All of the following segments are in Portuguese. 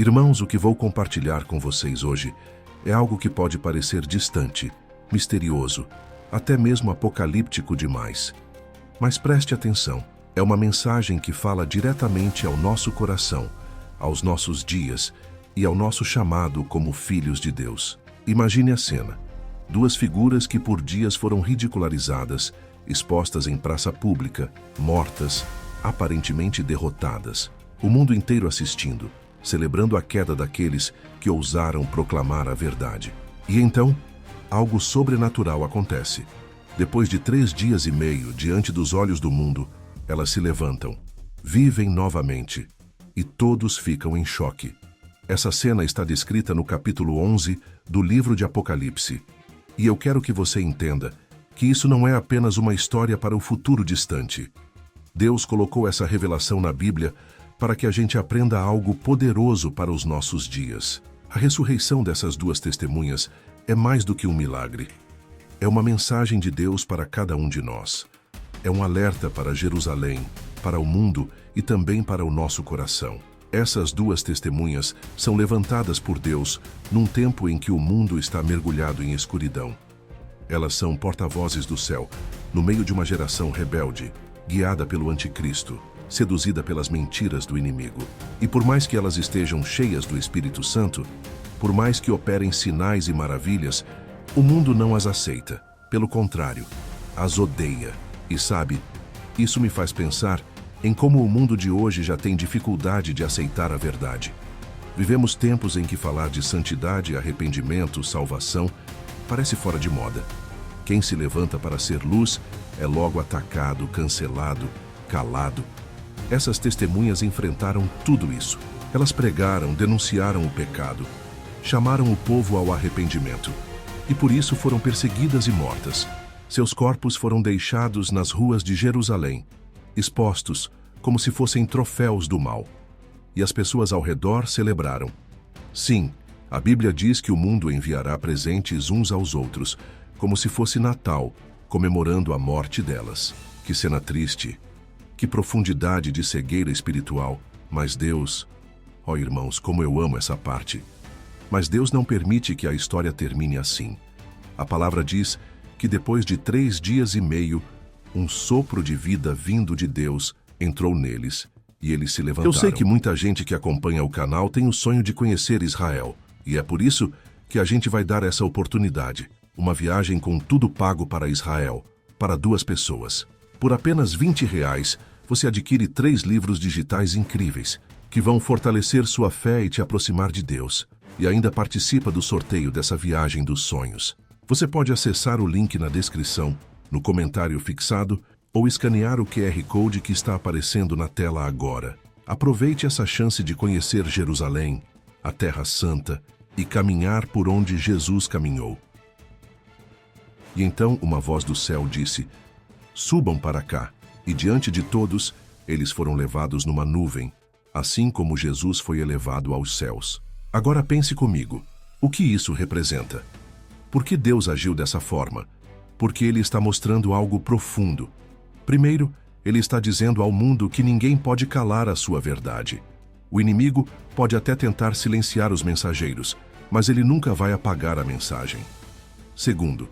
Irmãos, o que vou compartilhar com vocês hoje é algo que pode parecer distante, misterioso, até mesmo apocalíptico demais. Mas preste atenção, é uma mensagem que fala diretamente ao nosso coração, aos nossos dias e ao nosso chamado como filhos de Deus. Imagine a cena. Duas figuras que por dias foram ridicularizadas, expostas em praça pública, mortas, aparentemente derrotadas. O mundo inteiro assistindo, celebrando a queda daqueles que ousaram proclamar a verdade. E então, algo sobrenatural acontece. Depois de 3 dias e meio diante dos olhos do mundo, elas se levantam, vivem novamente, e todos ficam em choque. Essa cena está descrita no capítulo 11 do livro de Apocalipse. E eu quero que você entenda que isso não é apenas uma história para o futuro distante. Deus colocou essa revelação na Bíblia para que a gente aprenda algo poderoso para os nossos dias. A ressurreição dessas duas testemunhas é mais do que um milagre. É uma mensagem de Deus para cada um de nós. É um alerta para Jerusalém, para o mundo e também para o nosso coração. Essas duas testemunhas são levantadas por Deus num tempo em que o mundo está mergulhado em escuridão. Elas são porta-vozes do céu, no meio de uma geração rebelde, guiada pelo anticristo, seduzida pelas mentiras do inimigo. E por mais que elas estejam cheias do Espírito Santo, por mais que operem sinais e maravilhas, o mundo não as aceita. Pelo contrário, as odeia. E sabe, isso me faz pensar em como o mundo de hoje já tem dificuldade de aceitar a verdade. Vivemos tempos em que falar de santidade, arrependimento, salvação parece fora de moda. Quem se levanta para ser luz é logo atacado, cancelado, calado. Essas testemunhas enfrentaram tudo isso. Elas pregaram, denunciaram o pecado, chamaram o povo ao arrependimento. E por isso foram perseguidas e mortas. Seus corpos foram deixados nas ruas de Jerusalém, expostos como se fossem troféus do mal. E as pessoas ao redor celebraram. Sim, a Bíblia diz que o mundo enviará presentes uns aos outros, como se fosse Natal, comemorando a morte delas. Que cena triste, que profundidade de cegueira espiritual. Mas Deus... Oh, irmãos, como eu amo essa parte. Mas Deus não permite que a história termine assim. A palavra diz que depois de 3 dias e meio, um sopro de vida vindo de Deus entrou neles e eles se levantaram. Eu sei que muita gente que acompanha o canal tem o sonho de conhecer Israel, e é por isso que a gente vai dar essa oportunidade. Uma viagem com tudo pago para Israel, para 2 pessoas. Por apenas R$20, você adquire 3 livros digitais incríveis, que vão fortalecer sua fé e te aproximar de Deus. E ainda participa do sorteio dessa viagem dos sonhos. Você pode acessar o link na descrição, no comentário fixado, ou escanear o QR Code que está aparecendo na tela agora. Aproveite essa chance de conhecer Jerusalém, a Terra Santa, e caminhar por onde Jesus caminhou. E então uma voz do céu disse: "Subam para cá." E diante de todos, eles foram levados numa nuvem, assim como Jesus foi elevado aos céus. Agora pense comigo, o que isso representa? Por que Deus agiu dessa forma? Porque Ele está mostrando algo profundo. Primeiro, Ele está dizendo ao mundo que ninguém pode calar a sua verdade. O inimigo pode até tentar silenciar os mensageiros, mas ele nunca vai apagar a mensagem. Segundo,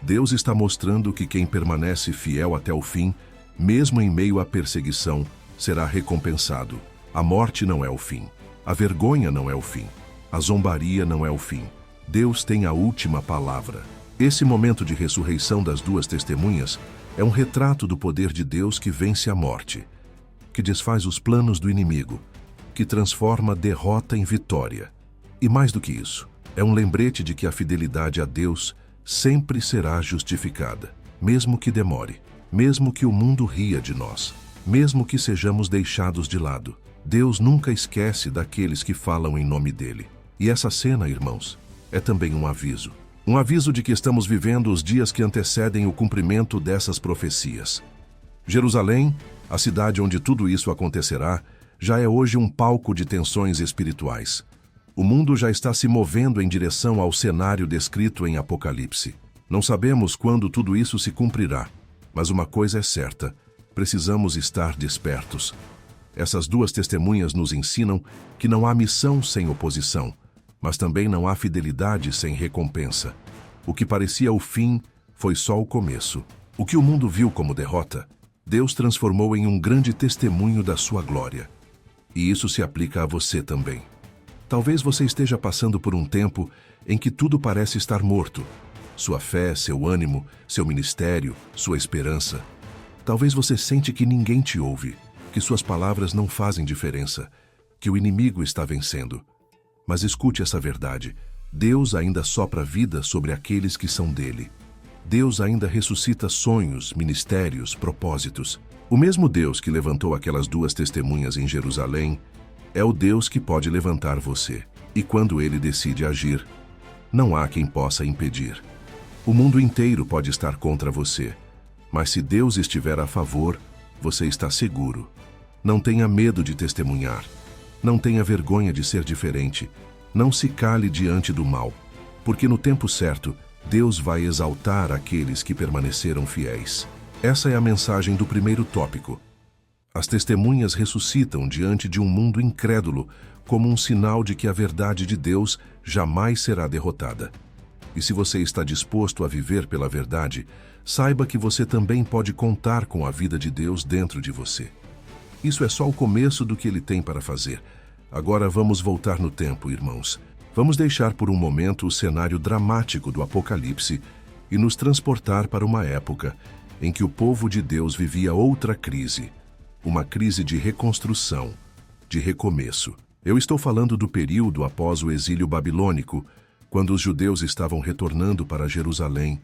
Deus está mostrando que quem permanece fiel até o fim, mesmo em meio à perseguição, será recompensado. A morte não é o fim. A vergonha não é o fim. A zombaria não é o fim. Deus tem a última palavra. Esse momento de ressurreição das 2 testemunhas é um retrato do poder de Deus que vence a morte, que desfaz os planos do inimigo, que transforma derrota em vitória. E mais do que isso, é um lembrete de que a fidelidade a Deus sempre será justificada, mesmo que demore, mesmo que o mundo ria de nós, mesmo que sejamos deixados de lado. Deus nunca esquece daqueles que falam em nome dele. E essa cena, irmãos, é também um aviso. Um aviso de que estamos vivendo os dias que antecedem o cumprimento dessas profecias. Jerusalém, a cidade onde tudo isso acontecerá, já é hoje um palco de tensões espirituais. O mundo já está se movendo em direção ao cenário descrito em Apocalipse. Não sabemos quando tudo isso se cumprirá, mas uma coisa é certa: precisamos estar despertos. Essas duas testemunhas nos ensinam que não há missão sem oposição, mas também não há fidelidade sem recompensa. O que parecia o fim foi só o começo. O que o mundo viu como derrota, Deus transformou em um grande testemunho da sua glória. E isso se aplica a você também. Talvez você esteja passando por um tempo em que tudo parece estar morto. Sua fé, seu ânimo, seu ministério, sua esperança. Talvez você sente que ninguém te ouve, que suas palavras não fazem diferença, que o inimigo está vencendo. Mas escute essa verdade. Deus ainda sopra vida sobre aqueles que são dele. Deus ainda ressuscita sonhos, ministérios, propósitos. O mesmo Deus que levantou aquelas duas testemunhas em Jerusalém é o Deus que pode levantar você. E quando ele decide agir, não há quem possa impedir. O mundo inteiro pode estar contra você, mas se Deus estiver a favor, você está seguro. Não tenha medo de testemunhar. Não tenha vergonha de ser diferente. Não se cale diante do mal, porque no tempo certo, Deus vai exaltar aqueles que permaneceram fiéis. Essa é a mensagem do primeiro tópico. As testemunhas ressuscitam diante de um mundo incrédulo como um sinal de que a verdade de Deus jamais será derrotada. E se você está disposto a viver pela verdade, saiba que você também pode contar com a vida de Deus dentro de você. Isso é só o começo do que ele tem para fazer. Agora vamos voltar no tempo, irmãos. Vamos deixar por um momento o cenário dramático do Apocalipse e nos transportar para uma época em que o povo de Deus vivia outra crise, uma crise de reconstrução, de recomeço. Eu estou falando do período após o exílio babilônico, quando os judeus estavam retornando para Jerusalém,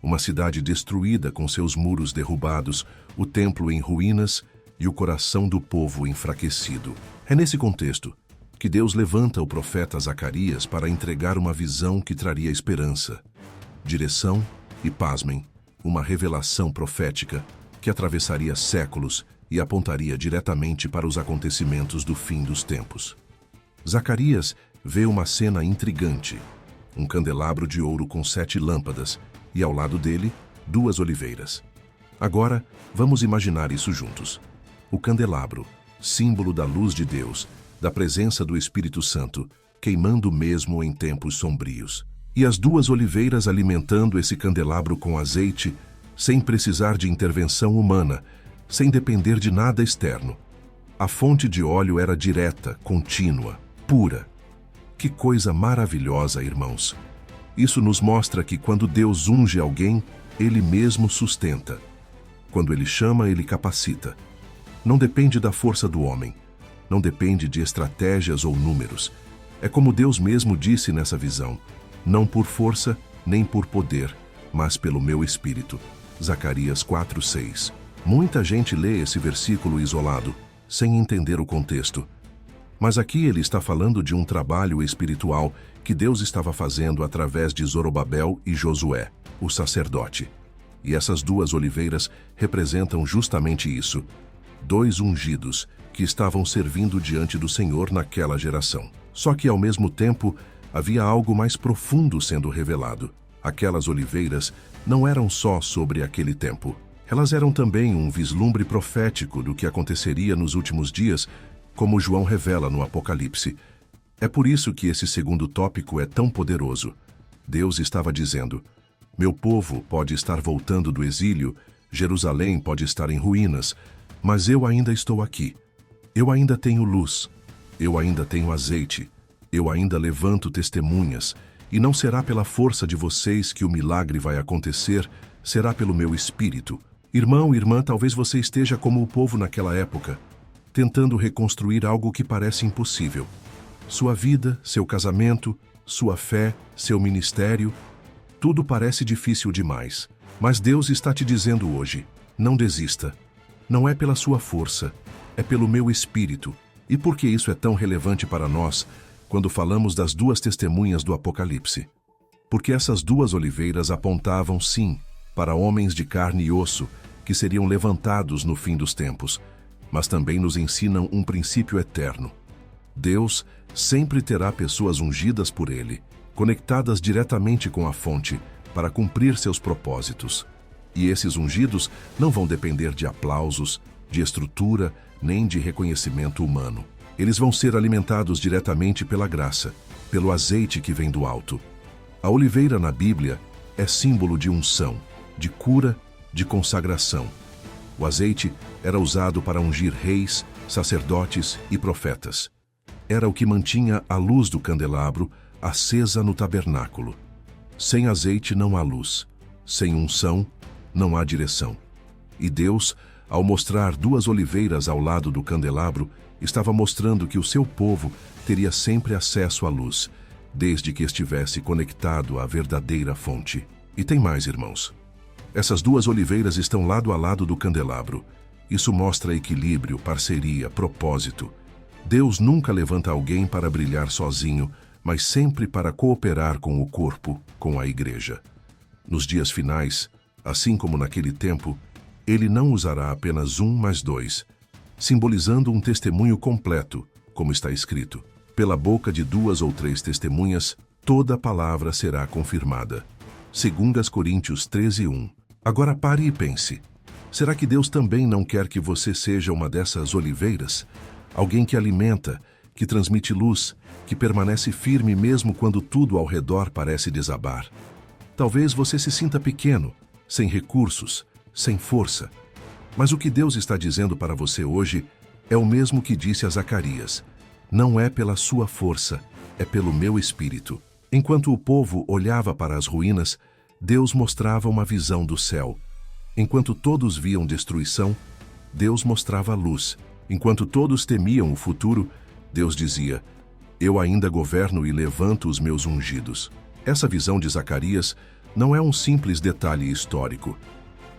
uma cidade destruída com seus muros derrubados, o templo em ruínas e o coração do povo enfraquecido. É nesse contexto que Deus levanta o profeta Zacarias para entregar uma visão que traria esperança, direção e, pasmem, uma revelação profética que atravessaria séculos e apontaria diretamente para os acontecimentos do fim dos tempos. Zacarias vê uma cena intrigante, um candelabro de ouro com 7 lâmpadas e, ao lado dele, 2 oliveiras. Agora, vamos imaginar isso juntos. O candelabro, símbolo da luz de Deus, da presença do Espírito Santo, queimando mesmo em tempos sombrios. E as 2 oliveiras alimentando esse candelabro com azeite, sem precisar de intervenção humana, sem depender de nada externo. A fonte de óleo era direta, contínua, pura. Que coisa maravilhosa, irmãos! Isso nos mostra que quando Deus unge alguém, Ele mesmo sustenta. Quando Ele chama, Ele capacita. Não depende da força do homem. Não depende de estratégias ou números. É como Deus mesmo disse nessa visão: não por força, nem por poder, mas pelo meu Espírito. Zacarias 4:6. Muita gente lê esse versículo isolado, sem entender o contexto. Mas aqui ele está falando de um trabalho espiritual que Deus estava fazendo através de Zorobabel e Josué, o sacerdote. E essas 2 oliveiras representam justamente isso. 2 ungidos que estavam servindo diante do Senhor naquela geração. Só que, ao mesmo tempo, havia algo mais profundo sendo revelado. Aquelas oliveiras não eram só sobre aquele tempo. Elas eram também um vislumbre profético do que aconteceria nos últimos dias, como João revela no Apocalipse. É por isso que esse segundo tópico é tão poderoso. Deus estava dizendo: meu povo pode estar voltando do exílio, Jerusalém pode estar em ruínas, mas eu ainda estou aqui. Eu ainda tenho luz, eu ainda tenho azeite, eu ainda levanto testemunhas, e não será pela força de vocês que o milagre vai acontecer, será pelo meu Espírito. Irmão, irmã, talvez você esteja como o povo naquela época, tentando reconstruir algo que parece impossível. Sua vida, seu casamento, sua fé, seu ministério, tudo parece difícil demais. Mas Deus está te dizendo hoje: não desista. Não é pela sua força, é pelo meu Espírito. E por que isso é tão relevante para nós quando falamos das 2 testemunhas do Apocalipse? Porque essas 2 oliveiras apontavam, sim, para homens de carne e osso que seriam levantados no fim dos tempos, mas também nos ensinam um princípio eterno. Deus sempre terá pessoas ungidas por Ele, conectadas diretamente com a fonte, para cumprir seus propósitos. E esses ungidos não vão depender de aplausos, de estrutura, nem de reconhecimento humano. Eles vão ser alimentados diretamente pela graça, pelo azeite que vem do alto. A oliveira na Bíblia é símbolo de unção, de cura, de consagração. O azeite era usado para ungir reis, sacerdotes e profetas. Era o que mantinha a luz do candelabro acesa no tabernáculo. Sem azeite não há luz, sem unção não há direção. E Deus, ao mostrar duas oliveiras ao lado do candelabro, estava mostrando que o seu povo teria sempre acesso à luz, desde que estivesse conectado à verdadeira fonte. E tem mais, irmãos. Essas duas oliveiras estão lado a lado do candelabro. Isso mostra equilíbrio, parceria, propósito. Deus nunca levanta alguém para brilhar sozinho, mas sempre para cooperar com o corpo, com a igreja. Nos dias finais, assim como naquele tempo, Ele não usará apenas um, mas dois, simbolizando um testemunho completo, como está escrito. Pela boca de 2 ou 3 testemunhas, toda palavra será confirmada. 2 Coríntios 13:1. Agora pare e pense. Será que Deus também não quer que você seja uma dessas oliveiras? Alguém que alimenta, que transmite luz, que permanece firme mesmo quando tudo ao redor parece desabar. Talvez você se sinta pequeno, sem recursos, sem força. Mas o que Deus está dizendo para você hoje é o mesmo que disse a Zacarias. Não é pela sua força, é pelo meu espírito. Enquanto o povo olhava para as ruínas, Deus mostrava uma visão do céu. Enquanto todos viam destruição, Deus mostrava luz. Enquanto todos temiam o futuro, Deus dizia: eu ainda governo e levanto os meus ungidos. Essa visão de Zacarias não é um simples detalhe histórico.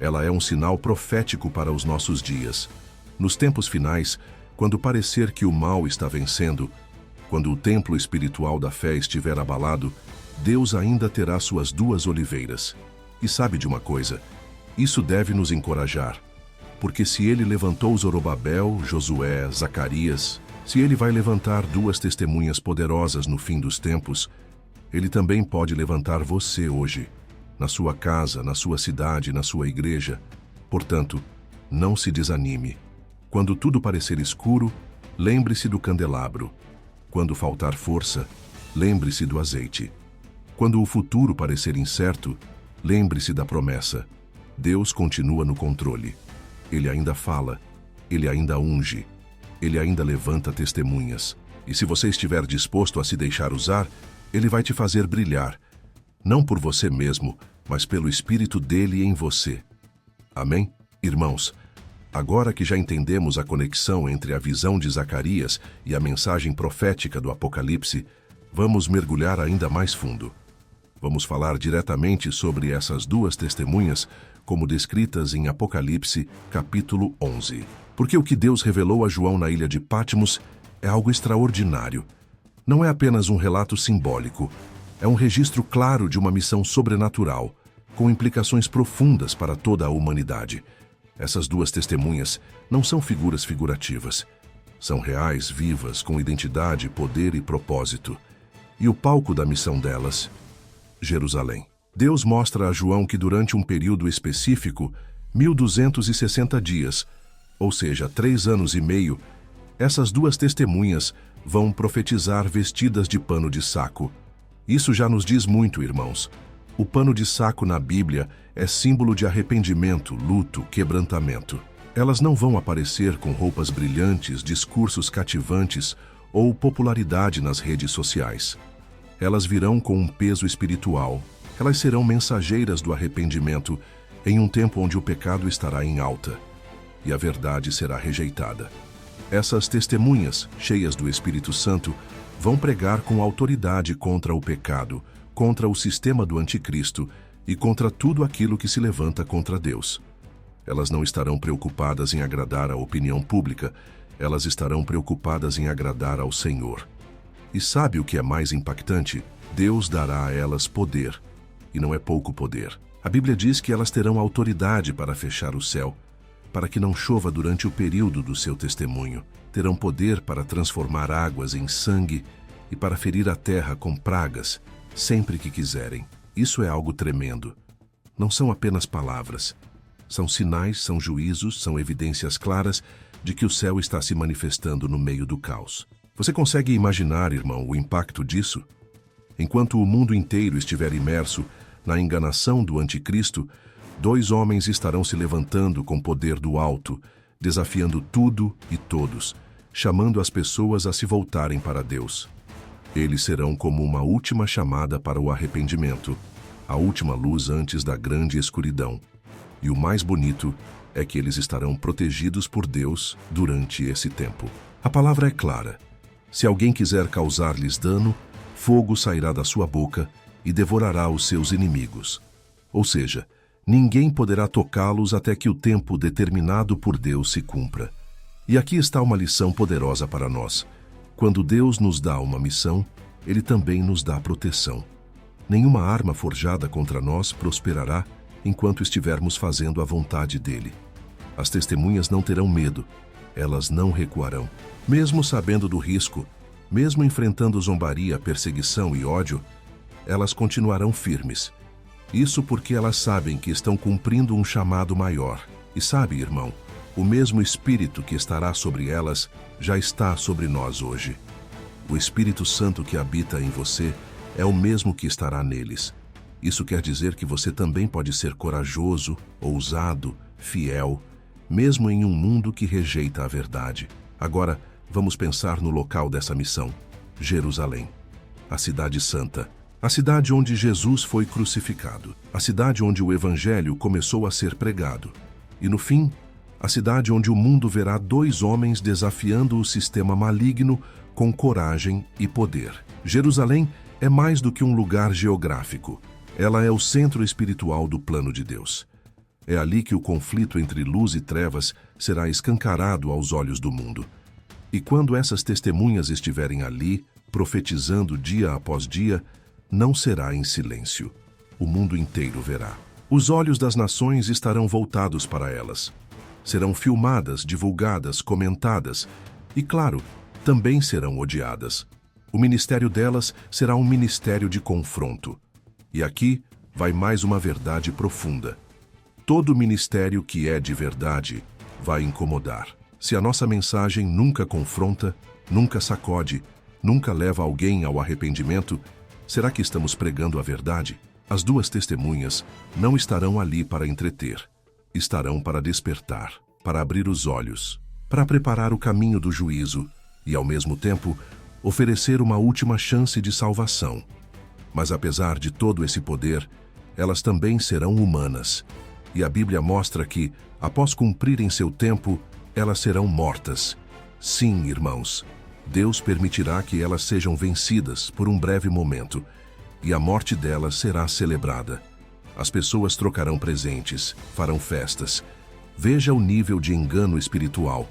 Ela é um sinal profético para os nossos dias. Nos tempos finais, quando parecer que o mal está vencendo, quando o templo espiritual da fé estiver abalado, Deus ainda terá suas duas oliveiras. E sabe de uma coisa? Isso deve nos encorajar. Porque se Ele levantou Zorobabel, Josué, Zacarias, se Ele vai levantar duas testemunhas poderosas no fim dos tempos, Ele também pode levantar você hoje, na sua casa, na sua cidade, na sua igreja. Portanto, não se desanime. Quando tudo parecer escuro, lembre-se do candelabro. Quando faltar força, lembre-se do azeite. Quando o futuro parecer incerto, lembre-se da promessa. Deus continua no controle. Ele ainda fala, Ele ainda unge, Ele ainda levanta testemunhas. E se você estiver disposto a se deixar usar, Ele vai te fazer brilhar, não por você mesmo, mas pelo Espírito dele em você. Amém? Irmãos, agora que já entendemos a conexão entre a visão de Zacarias e a mensagem profética do Apocalipse, vamos mergulhar ainda mais fundo. Vamos falar diretamente sobre essas duas testemunhas, como descritas em Apocalipse, capítulo 11. Porque o que Deus revelou a João na ilha de Patmos é algo extraordinário. Não é apenas um relato simbólico, é um registro claro de uma missão sobrenatural, com implicações profundas para toda a humanidade. Essas duas testemunhas não são figuras figurativas. São reais, vivas, com identidade, poder e propósito. E o palco da missão delas, Jerusalém. Deus mostra a João que durante um período específico, 1260 dias, ou seja, 3 anos e meio, essas duas testemunhas vão profetizar vestidas de pano de saco. Isso já nos diz muito, irmãos. O pano de saco na Bíblia é símbolo de arrependimento, luto, quebrantamento. Elas não vão aparecer com roupas brilhantes, discursos cativantes ou popularidade nas redes sociais. Elas virão com um peso espiritual. Elas serão mensageiras do arrependimento em um tempo onde o pecado estará em alta e a verdade será rejeitada. Essas testemunhas, cheias do Espírito Santo, vão pregar com autoridade contra o pecado, contra o sistema do anticristo e contra tudo aquilo que se levanta contra Deus. Elas não estarão preocupadas em agradar a opinião pública, elas estarão preocupadas em agradar ao Senhor. E sabe o que é mais impactante? Deus dará a elas poder, e não é pouco poder. A Bíblia diz que elas terão autoridade para fechar o céu, para que não chova durante o período do seu testemunho. Terão poder para transformar águas em sangue e para ferir a terra com pragas, sempre que quiserem. Isso é algo tremendo. Não são apenas palavras. São sinais, são juízos, são evidências claras de que o céu está se manifestando no meio do caos. Você consegue imaginar, irmão, o impacto disso? Enquanto o mundo inteiro estiver imerso na enganação do anticristo, 2 homens estarão se levantando com poder do alto, desafiando tudo e todos, chamando as pessoas a se voltarem para Deus. Eles serão como uma última chamada para o arrependimento, a última luz antes da grande escuridão. E o mais bonito é que eles estarão protegidos por Deus durante esse tempo. A palavra é clara. Se alguém quiser causar-lhes dano, fogo sairá da sua boca e devorará os seus inimigos. Ou seja, ninguém poderá tocá-los até que o tempo determinado por Deus se cumpra. E aqui está uma lição poderosa para nós. Quando Deus nos dá uma missão, Ele também nos dá proteção. Nenhuma arma forjada contra nós prosperará enquanto estivermos fazendo a vontade dEle. As testemunhas não terão medo, elas não recuarão. Mesmo sabendo do risco, mesmo enfrentando zombaria, perseguição e ódio, elas continuarão firmes. Isso porque elas sabem que estão cumprindo um chamado maior. E sabe, irmão, o mesmo Espírito que estará sobre elas já está sobre nós hoje. O Espírito Santo que habita em você é o mesmo que estará neles. Isso quer dizer que você também pode ser corajoso, ousado, fiel, mesmo em um mundo que rejeita a verdade. Agora, vamos pensar no local dessa missão: Jerusalém, a cidade santa, a cidade onde Jesus foi crucificado, a cidade onde o Evangelho começou a ser pregado. E no fim, a cidade onde o mundo verá 2 homens desafiando o sistema maligno com coragem e poder. Jerusalém é mais do que um lugar geográfico. Ela é o centro espiritual do plano de Deus. É ali que o conflito entre luz e trevas será escancarado aos olhos do mundo. E quando essas testemunhas estiverem ali, profetizando dia após dia, não será em silêncio. O mundo inteiro verá. Os olhos das nações estarão voltados para elas. Serão filmadas, divulgadas, comentadas e, claro, também serão odiadas. O ministério delas será um ministério de confronto. E aqui vai mais uma verdade profunda. Todo ministério que é de verdade vai incomodar. Se a nossa mensagem nunca confronta, nunca sacode, nunca leva alguém ao arrependimento, será que estamos pregando a verdade? As 2 testemunhas não estarão ali para entreter. Estarão para despertar, para abrir os olhos, para preparar o caminho do juízo e, ao mesmo tempo, oferecer uma última chance de salvação. Mas apesar de todo esse poder, elas também serão humanas. E a Bíblia mostra que, após cumprirem seu tempo, elas serão mortas. Sim, irmãos, Deus permitirá que elas sejam vencidas por um breve momento, e a morte delas será celebrada. As pessoas trocarão presentes, farão festas. Veja o nível de engano espiritual.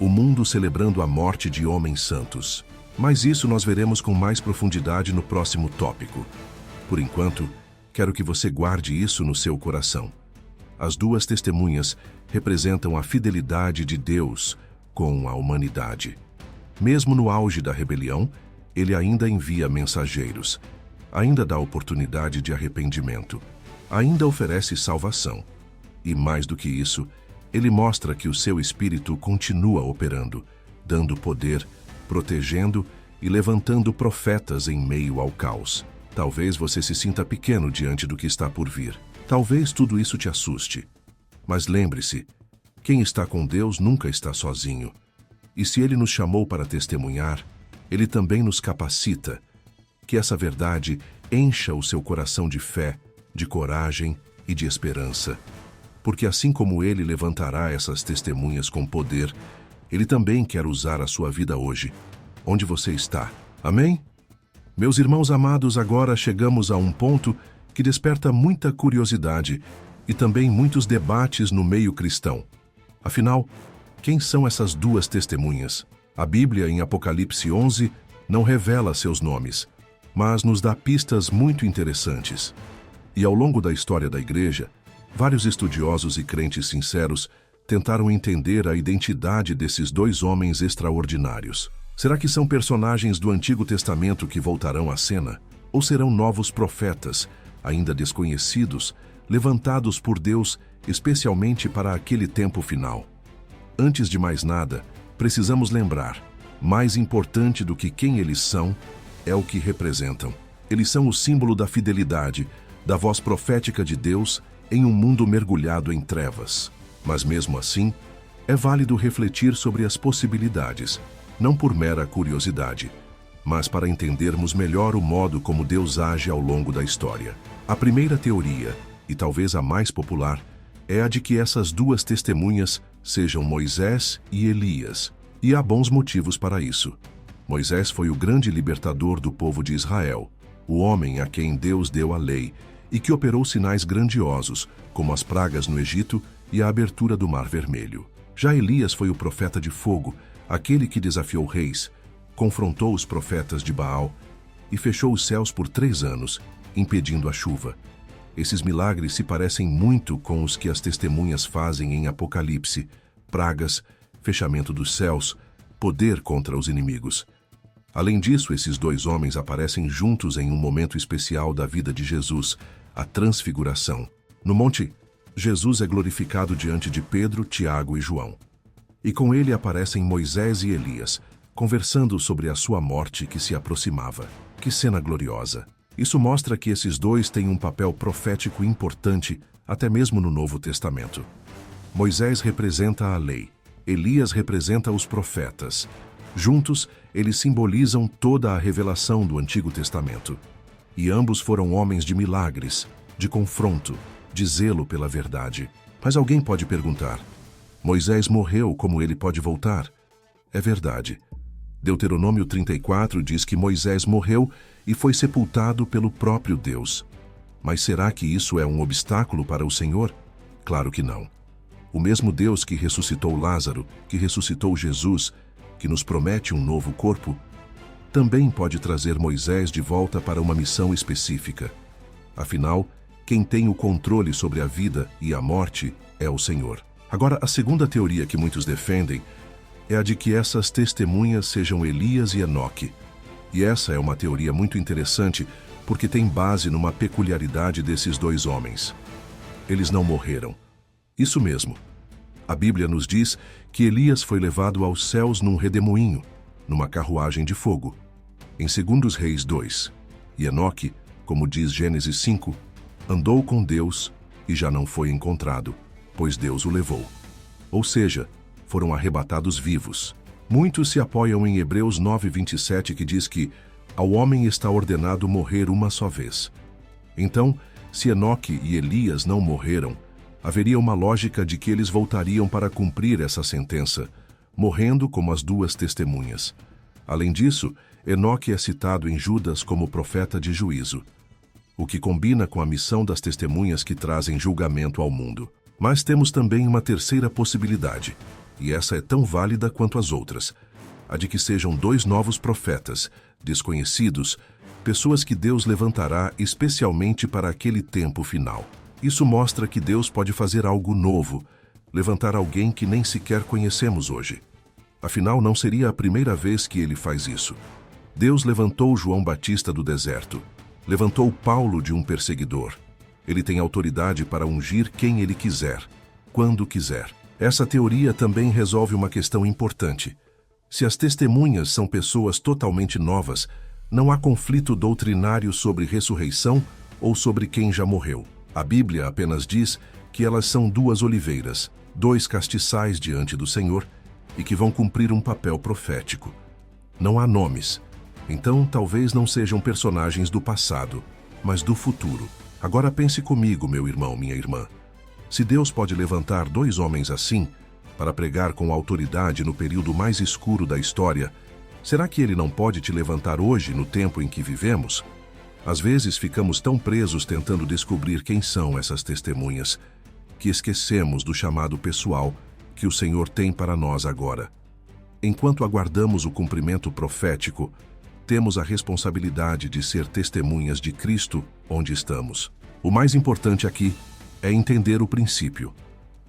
O mundo celebrando a morte de homens santos. Mas isso nós veremos com mais profundidade no próximo tópico. Por enquanto, quero que você guarde isso no seu coração. As 2 testemunhas representam a fidelidade de Deus com a humanidade. Mesmo no auge da rebelião, Ele ainda envia mensageiros, ainda dá oportunidade de arrependimento, ainda oferece salvação. E mais do que isso, Ele mostra que o seu Espírito continua operando, dando poder, protegendo e levantando profetas em meio ao caos. Talvez você se sinta pequeno diante do que está por vir. Talvez tudo isso te assuste. Mas lembre-se, quem está com Deus nunca está sozinho. E se Ele nos chamou para testemunhar, Ele também nos capacita. Que essa verdade encha o seu coração de fé, de coragem e de esperança. Porque assim como Ele levantará essas testemunhas com poder, Ele também quer usar a sua vida hoje, onde você está. Amém? Meus irmãos amados, agora chegamos a um ponto que desperta muita curiosidade e também muitos debates no meio cristão. Afinal, quem são essas 2 testemunhas? A Bíblia, em Apocalipse 11, não revela seus nomes, mas nos dá pistas muito interessantes. E ao longo da história da Igreja, vários estudiosos e crentes sinceros tentaram entender a identidade desses 2 homens extraordinários. Será que são personagens do Antigo Testamento que voltarão à cena? Ou serão novos profetas, ainda desconhecidos, levantados por Deus especialmente para aquele tempo final. Antes de mais nada, precisamos lembrar, mais importante do que quem eles são, é o que representam. Eles são o símbolo da fidelidade, da voz profética de Deus em um mundo mergulhado em trevas. Mas mesmo assim, é válido refletir sobre as possibilidades, não por mera curiosidade, mas para entendermos melhor o modo como Deus age ao longo da história. A primeira teoria, e talvez a mais popular, é a de que essas duas testemunhas sejam Moisés e Elias, e há bons motivos para isso. Moisés foi o grande libertador do povo de Israel, o homem a quem Deus deu a lei e que operou sinais grandiosos, como as pragas no Egito e a abertura do Mar Vermelho. Já Elias foi o profeta de fogo, aquele que desafiou reis, confrontou os profetas de Baal e fechou os céus por 3 anos, impedindo a chuva. Esses milagres se parecem muito com os que as testemunhas fazem em Apocalipse: pragas, fechamento dos céus, poder contra os inimigos. Além disso, esses 2 homens aparecem juntos em um momento especial da vida de Jesus, a Transfiguração. No monte, Jesus é glorificado diante de Pedro, Tiago e João. E com ele aparecem Moisés e Elias, conversando sobre a sua morte que se aproximava. Que cena gloriosa! Isso mostra que esses 2 têm um papel profético importante, até mesmo no Novo Testamento. Moisés representa a lei, Elias representa os profetas. Juntos, eles simbolizam toda a revelação do Antigo Testamento. E ambos foram homens de milagres, de confronto, de zelo pela verdade. Mas alguém pode perguntar: Moisés morreu, como ele pode voltar? É verdade. Deuteronômio 34 diz que Moisés morreu e foi sepultado pelo próprio Deus. Mas será que isso é um obstáculo para o Senhor? Claro que não. O mesmo Deus que ressuscitou Lázaro, que ressuscitou Jesus, que nos promete um novo corpo, também pode trazer Moisés de volta para uma missão específica. Afinal, quem tem o controle sobre a vida e a morte é o Senhor. Agora, a segunda teoria que muitos defendem é a de que essas testemunhas sejam Elias e Enoque. E essa é uma teoria muito interessante porque tem base numa peculiaridade desses 2 homens. Eles não morreram. Isso mesmo. A Bíblia nos diz que Elias foi levado aos céus num redemoinho, numa carruagem de fogo. Em 2 Reis 2, e Enoque, como diz Gênesis 5, andou com Deus e já não foi encontrado, pois Deus o levou. Ou seja, foram arrebatados vivos. Muitos se apoiam em Hebreus 9:27, que diz que ao homem está ordenado morrer uma só vez. Então, se Enoque e Elias não morreram, haveria uma lógica de que eles voltariam para cumprir essa sentença, morrendo como as 2 testemunhas. Além disso, Enoque é citado em Judas como profeta de juízo, o que combina com a missão das testemunhas que trazem julgamento ao mundo. Mas temos também uma terceira possibilidade, e essa é tão válida quanto as outras, a de que sejam 2 novos profetas, desconhecidos, pessoas que Deus levantará especialmente para aquele tempo final. Isso mostra que Deus pode fazer algo novo, levantar alguém que nem sequer conhecemos hoje. Afinal, não seria a primeira vez que ele faz isso. Deus levantou João Batista do deserto, levantou Paulo de um perseguidor. Ele tem autoridade para ungir quem ele quiser, quando quiser. Essa teoria também resolve uma questão importante. Se as testemunhas são pessoas totalmente novas, não há conflito doutrinário sobre ressurreição ou sobre quem já morreu. A Bíblia apenas diz que elas são 2 oliveiras, 2 castiçais diante do Senhor e que vão cumprir um papel profético. Não há nomes, então talvez não sejam personagens do passado, mas do futuro. Agora pense comigo, meu irmão, minha irmã. Se Deus pode levantar 2 homens assim, para pregar com autoridade no período mais escuro da história, será que Ele não pode te levantar hoje, no tempo em que vivemos? Às vezes ficamos tão presos tentando descobrir quem são essas testemunhas, que esquecemos do chamado pessoal que o Senhor tem para nós agora. Enquanto aguardamos o cumprimento profético, temos a responsabilidade de ser testemunhas de Cristo onde estamos. O mais importante aqui é entender o princípio.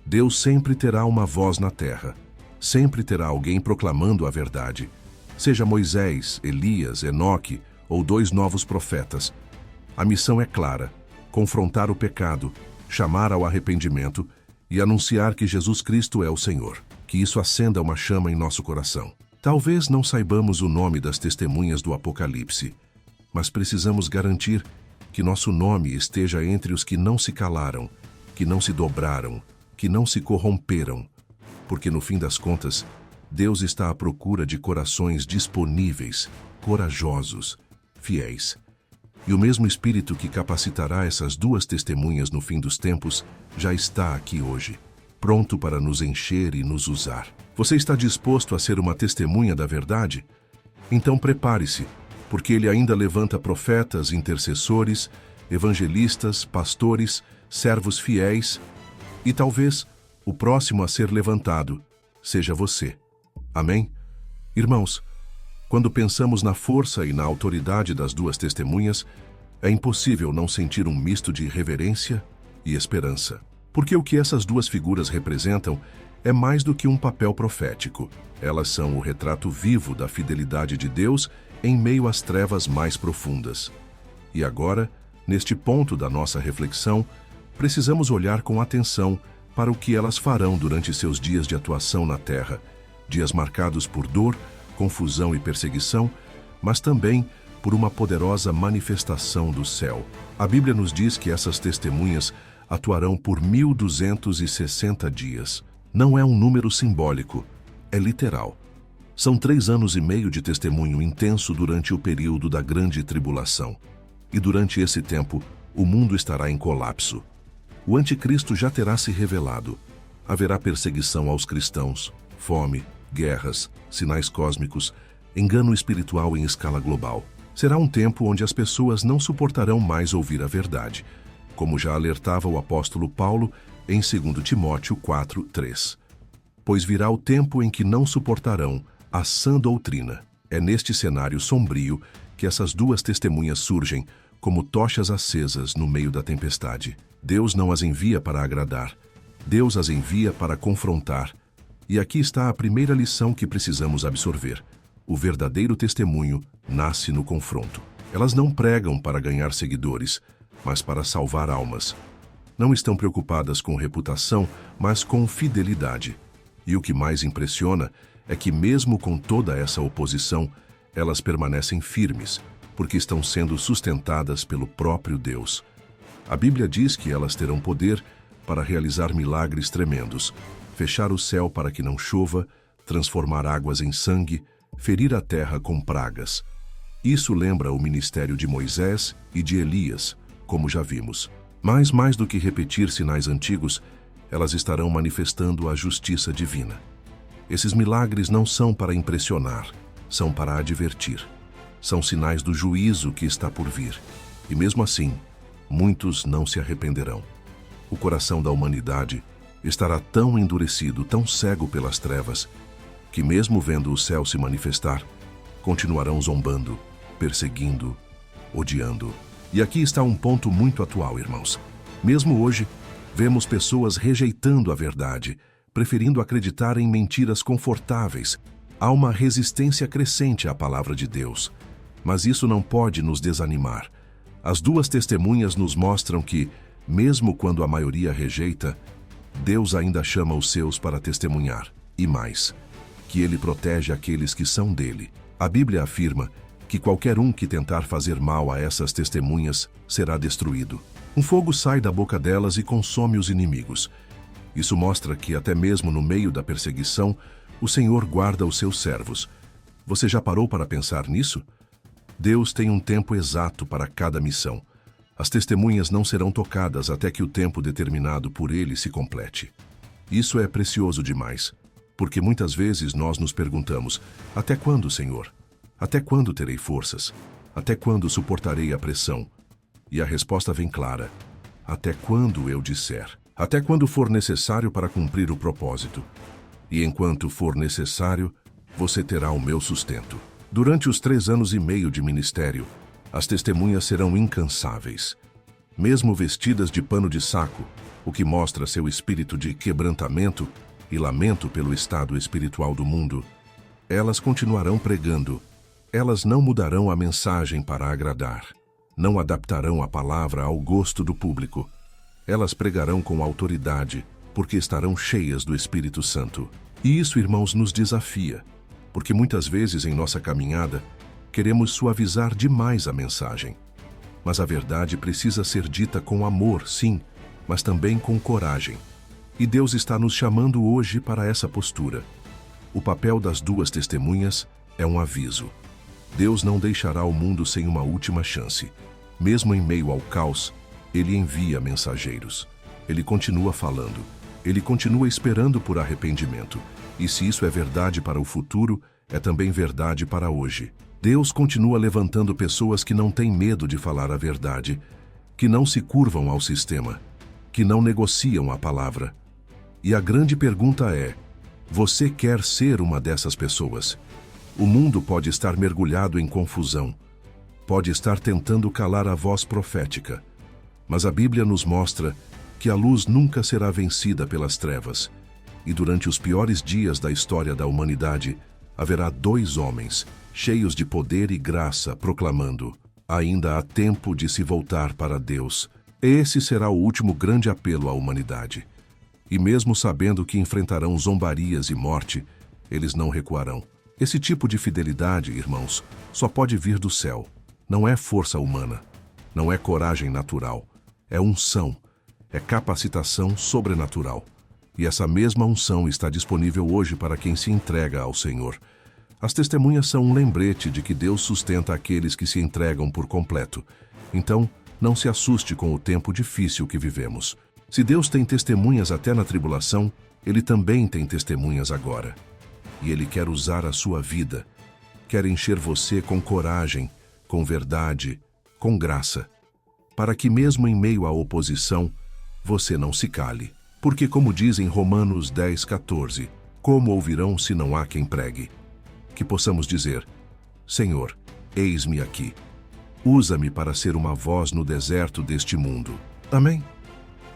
Deus sempre terá uma voz na terra. Sempre terá alguém proclamando a verdade. Seja Moisés, Elias, Enoque ou 2 novos profetas. A missão é clara: confrontar o pecado, chamar ao arrependimento e anunciar que Jesus Cristo é o Senhor. Que isso acenda uma chama em nosso coração. Talvez não saibamos o nome das testemunhas do Apocalipse, mas precisamos garantir que nosso nome esteja entre os que não se calaram, que não se dobraram, que não se corromperam, porque no fim das contas, Deus está à procura de corações disponíveis, corajosos, fiéis. E o mesmo Espírito que capacitará essas duas testemunhas no fim dos tempos já está aqui hoje, pronto para nos encher e nos usar. Você está disposto a ser uma testemunha da verdade? Então prepare-se, porque Ele ainda levanta profetas, intercessores, evangelistas, pastores, servos fiéis, e talvez o próximo a ser levantado seja você. Amém? Irmãos, quando pensamos na força e na autoridade das duas testemunhas, é impossível não sentir um misto de reverência e esperança. Porque o que essas duas figuras representam é mais do que um papel profético. Elas são o retrato vivo da fidelidade de Deus em meio às trevas mais profundas. E agora, neste ponto da nossa reflexão, precisamos olhar com atenção para o que elas farão durante seus dias de atuação na Terra, dias marcados por dor, confusão e perseguição, mas também por uma poderosa manifestação do céu. A Bíblia nos diz que essas testemunhas atuarão por 1260 dias. Não é um número simbólico, é literal. São 3 anos e meio de testemunho intenso durante o período da grande tribulação. E durante esse tempo, o mundo estará em colapso. O anticristo já terá se revelado. Haverá perseguição aos cristãos, fome, guerras, sinais cósmicos, engano espiritual em escala global. Será um tempo onde as pessoas não suportarão mais ouvir a verdade, como já alertava o apóstolo Paulo em 2 Timóteo 4:3. Pois virá o tempo em que não suportarão a sã doutrina. É neste cenário sombrio que essas duas testemunhas surgem como tochas acesas no meio da tempestade. Deus não as envia para agradar, Deus as envia para confrontar. E aqui está a primeira lição que precisamos absorver. O verdadeiro testemunho nasce no confronto. Elas não pregam para ganhar seguidores, mas para salvar almas. Não estão preocupadas com reputação, mas com fidelidade. E o que mais impressiona é que mesmo com toda essa oposição, elas permanecem firmes, porque estão sendo sustentadas pelo próprio Deus. A Bíblia diz que elas terão poder para realizar milagres tremendos, fechar o céu para que não chova, transformar águas em sangue, ferir a terra com pragas. Isso lembra o ministério de Moisés e de Elias, como já vimos. Mas mais do que repetir sinais antigos, elas estarão manifestando a justiça divina. Esses milagres não são para impressionar, são para advertir. São sinais do juízo que está por vir. E mesmo assim, muitos não se arrependerão. O coração da humanidade estará tão endurecido, tão cego pelas trevas, que mesmo vendo o céu se manifestar, continuarão zombando, perseguindo, odiando. E aqui está um ponto muito atual, irmãos. Mesmo hoje, vemos pessoas rejeitando a verdade, preferindo acreditar em mentiras confortáveis. Há uma resistência crescente à palavra de Deus. Mas isso não pode nos desanimar. As duas testemunhas nos mostram que, mesmo quando a maioria rejeita, Deus ainda chama os seus para testemunhar. E mais, que Ele protege aqueles que são dele. A Bíblia afirma que qualquer um que tentar fazer mal a essas testemunhas será destruído. Um fogo sai da boca delas e consome os inimigos. Isso mostra que até mesmo no meio da perseguição, o Senhor guarda os seus servos. Você já parou para pensar nisso? Deus tem um tempo exato para cada missão. As testemunhas não serão tocadas até que o tempo determinado por Ele se complete. Isso é precioso demais, porque muitas vezes nós nos perguntamos: até quando, Senhor? Até quando terei forças? Até quando suportarei a pressão? E a resposta vem clara: até quando eu disser. Até quando for necessário para cumprir o propósito. E enquanto for necessário, você terá o meu sustento. Durante os 3 anos e meio de ministério, as testemunhas serão incansáveis. Mesmo vestidas de pano de saco, o que mostra seu espírito de quebrantamento e lamento pelo estado espiritual do mundo, elas continuarão pregando. Elas não mudarão a mensagem para agradar. Não adaptarão a palavra ao gosto do público. Elas pregarão com autoridade, porque estarão cheias do Espírito Santo. E isso, irmãos, nos desafia, porque muitas vezes em nossa caminhada queremos suavizar demais a mensagem. Mas a verdade precisa ser dita com amor, sim, mas também com coragem. E Deus está nos chamando hoje para essa postura. O papel das duas testemunhas é um aviso. Deus não deixará o mundo sem uma última chance. Mesmo em meio ao caos, Ele envia mensageiros. Ele continua falando. Ele continua esperando por arrependimento. E se isso é verdade para o futuro, é também verdade para hoje. Deus continua levantando pessoas que não têm medo de falar a verdade, que não se curvam ao sistema, que não negociam a palavra. E a grande pergunta é: você quer ser uma dessas pessoas? O mundo pode estar mergulhado em confusão, pode estar tentando calar a voz profética, mas a Bíblia nos mostra que a luz nunca será vencida pelas trevas, e durante os piores dias da história da humanidade, haverá dois homens, cheios de poder e graça, proclamando: ainda há tempo de se voltar para Deus. Esse será o último grande apelo à humanidade. E mesmo sabendo que enfrentarão zombarias e morte, eles não recuarão. Esse tipo de fidelidade, irmãos, só pode vir do céu. Não é força humana, não é coragem natural, é unção, é capacitação sobrenatural. E essa mesma unção está disponível hoje para quem se entrega ao Senhor. As testemunhas são um lembrete de que Deus sustenta aqueles que se entregam por completo. Então, não se assuste com o tempo difícil que vivemos. Se Deus tem testemunhas até na tribulação, Ele também tem testemunhas agora. E Ele quer usar a sua vida, quer encher você com coragem, com verdade, com graça, para que mesmo em meio à oposição, você não se cale. Porque, como diz em Romanos 10:14, como ouvirão se não há quem pregue? Que possamos dizer: Senhor, eis-me aqui. Usa-me para ser uma voz no deserto deste mundo. Amém?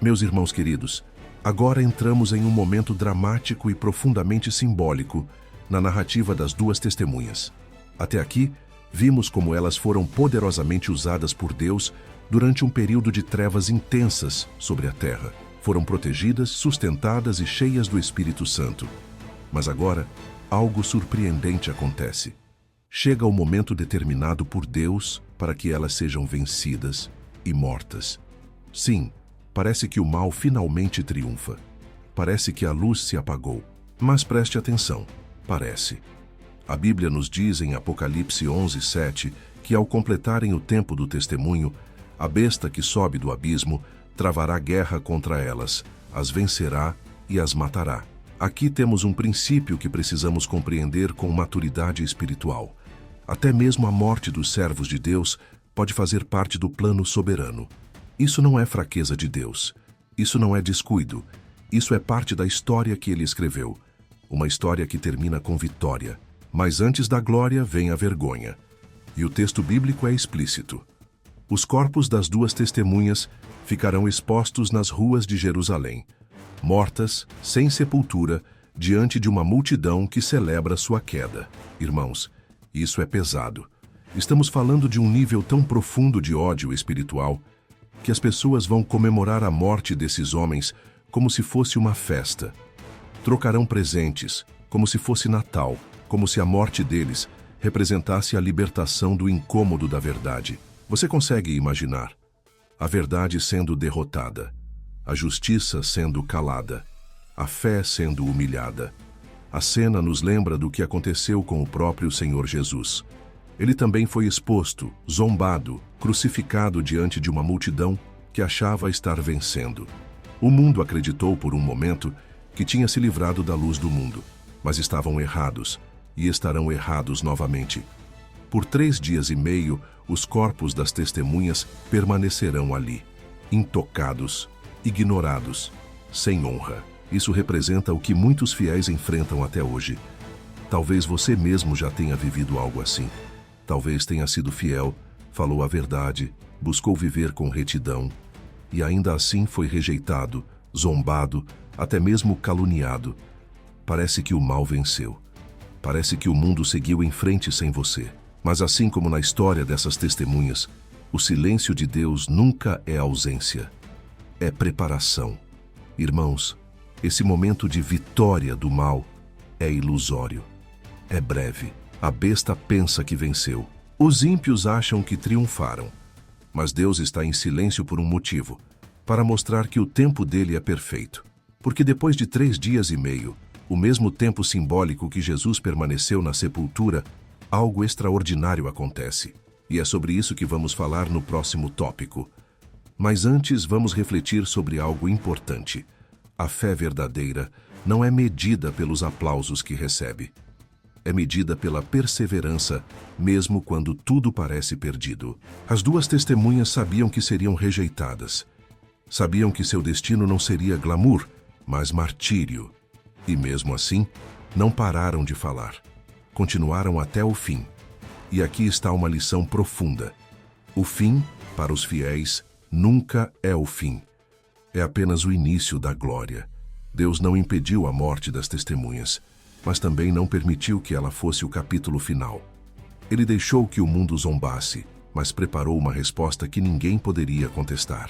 Meus irmãos queridos, agora entramos em um momento dramático e profundamente simbólico na narrativa das duas testemunhas. Até aqui, vimos como elas foram poderosamente usadas por Deus durante um período de trevas intensas sobre a terra. Foram protegidas, sustentadas e cheias do Espírito Santo. Mas agora, algo surpreendente acontece. Chega o momento determinado por Deus para que elas sejam vencidas e mortas. Sim, parece que o mal finalmente triunfa. Parece que a luz se apagou. Mas preste atenção, parece. A Bíblia nos diz em Apocalipse 11:7 que ao completarem o tempo do testemunho, a besta que sobe do abismo travará guerra contra elas, as vencerá e as matará. Aqui temos um princípio que precisamos compreender com maturidade espiritual. Até mesmo a morte dos servos de Deus pode fazer parte do plano soberano. Isso não é fraqueza de Deus. Isso não é descuido. Isso é parte da história que ele escreveu. Uma história que termina com vitória. Mas antes da glória vem a vergonha. E o texto bíblico é explícito. Os corpos das duas testemunhas ficarão expostos nas ruas de Jerusalém, mortas, sem sepultura, diante de uma multidão que celebra sua queda. Irmãos, isso é pesado. Estamos falando de um nível tão profundo de ódio espiritual que as pessoas vão comemorar a morte desses homens como se fosse uma festa. Trocarão presentes, como se fosse Natal, como se a morte deles representasse a libertação do incômodo da verdade. Você consegue imaginar? A verdade sendo derrotada, a justiça sendo calada, a fé sendo humilhada. A cena nos lembra do que aconteceu com o próprio Senhor Jesus. Ele também foi exposto, zombado, crucificado diante de uma multidão que achava estar vencendo. O mundo acreditou por um momento que tinha se livrado da luz do mundo, mas estavam errados e estarão errados novamente. Por 3 dias e meio, os corpos das testemunhas permanecerão ali, intocados, ignorados, sem honra. Isso representa o que muitos fiéis enfrentam até hoje. Talvez você mesmo já tenha vivido algo assim. Talvez tenha sido fiel, falou a verdade, buscou viver com retidão, e ainda assim foi rejeitado, zombado, até mesmo caluniado. Parece que o mal venceu. Parece que o mundo seguiu em frente sem você. Mas assim como na história dessas testemunhas, o silêncio de Deus nunca é ausência. é preparação. Irmãos, esse momento de vitória do mal é ilusório. É breve. A besta pensa que venceu. Os ímpios acham que triunfaram. Mas Deus está em silêncio por um motivo, para mostrar que o tempo dele é perfeito. Porque depois de 3 dias e meio, o mesmo tempo simbólico que Jesus permaneceu na sepultura, algo extraordinário acontece. E é sobre isso que vamos falar no próximo tópico. Mas antes vamos refletir sobre algo importante. A fé verdadeira não é medida pelos aplausos que recebe. É medida pela perseverança, mesmo quando tudo parece perdido. As 2 testemunhas sabiam que seriam rejeitadas. Sabiam que seu destino não seria glamour, mas martírio. E mesmo assim, não pararam de falar. Continuaram até o fim. E aqui está uma lição profunda. O fim, para os fiéis, nunca é o fim. É apenas o início da glória. Deus não impediu a morte das testemunhas, mas também não permitiu que ela fosse o capítulo final. Ele deixou que o mundo zombasse, mas preparou uma resposta que ninguém poderia contestar.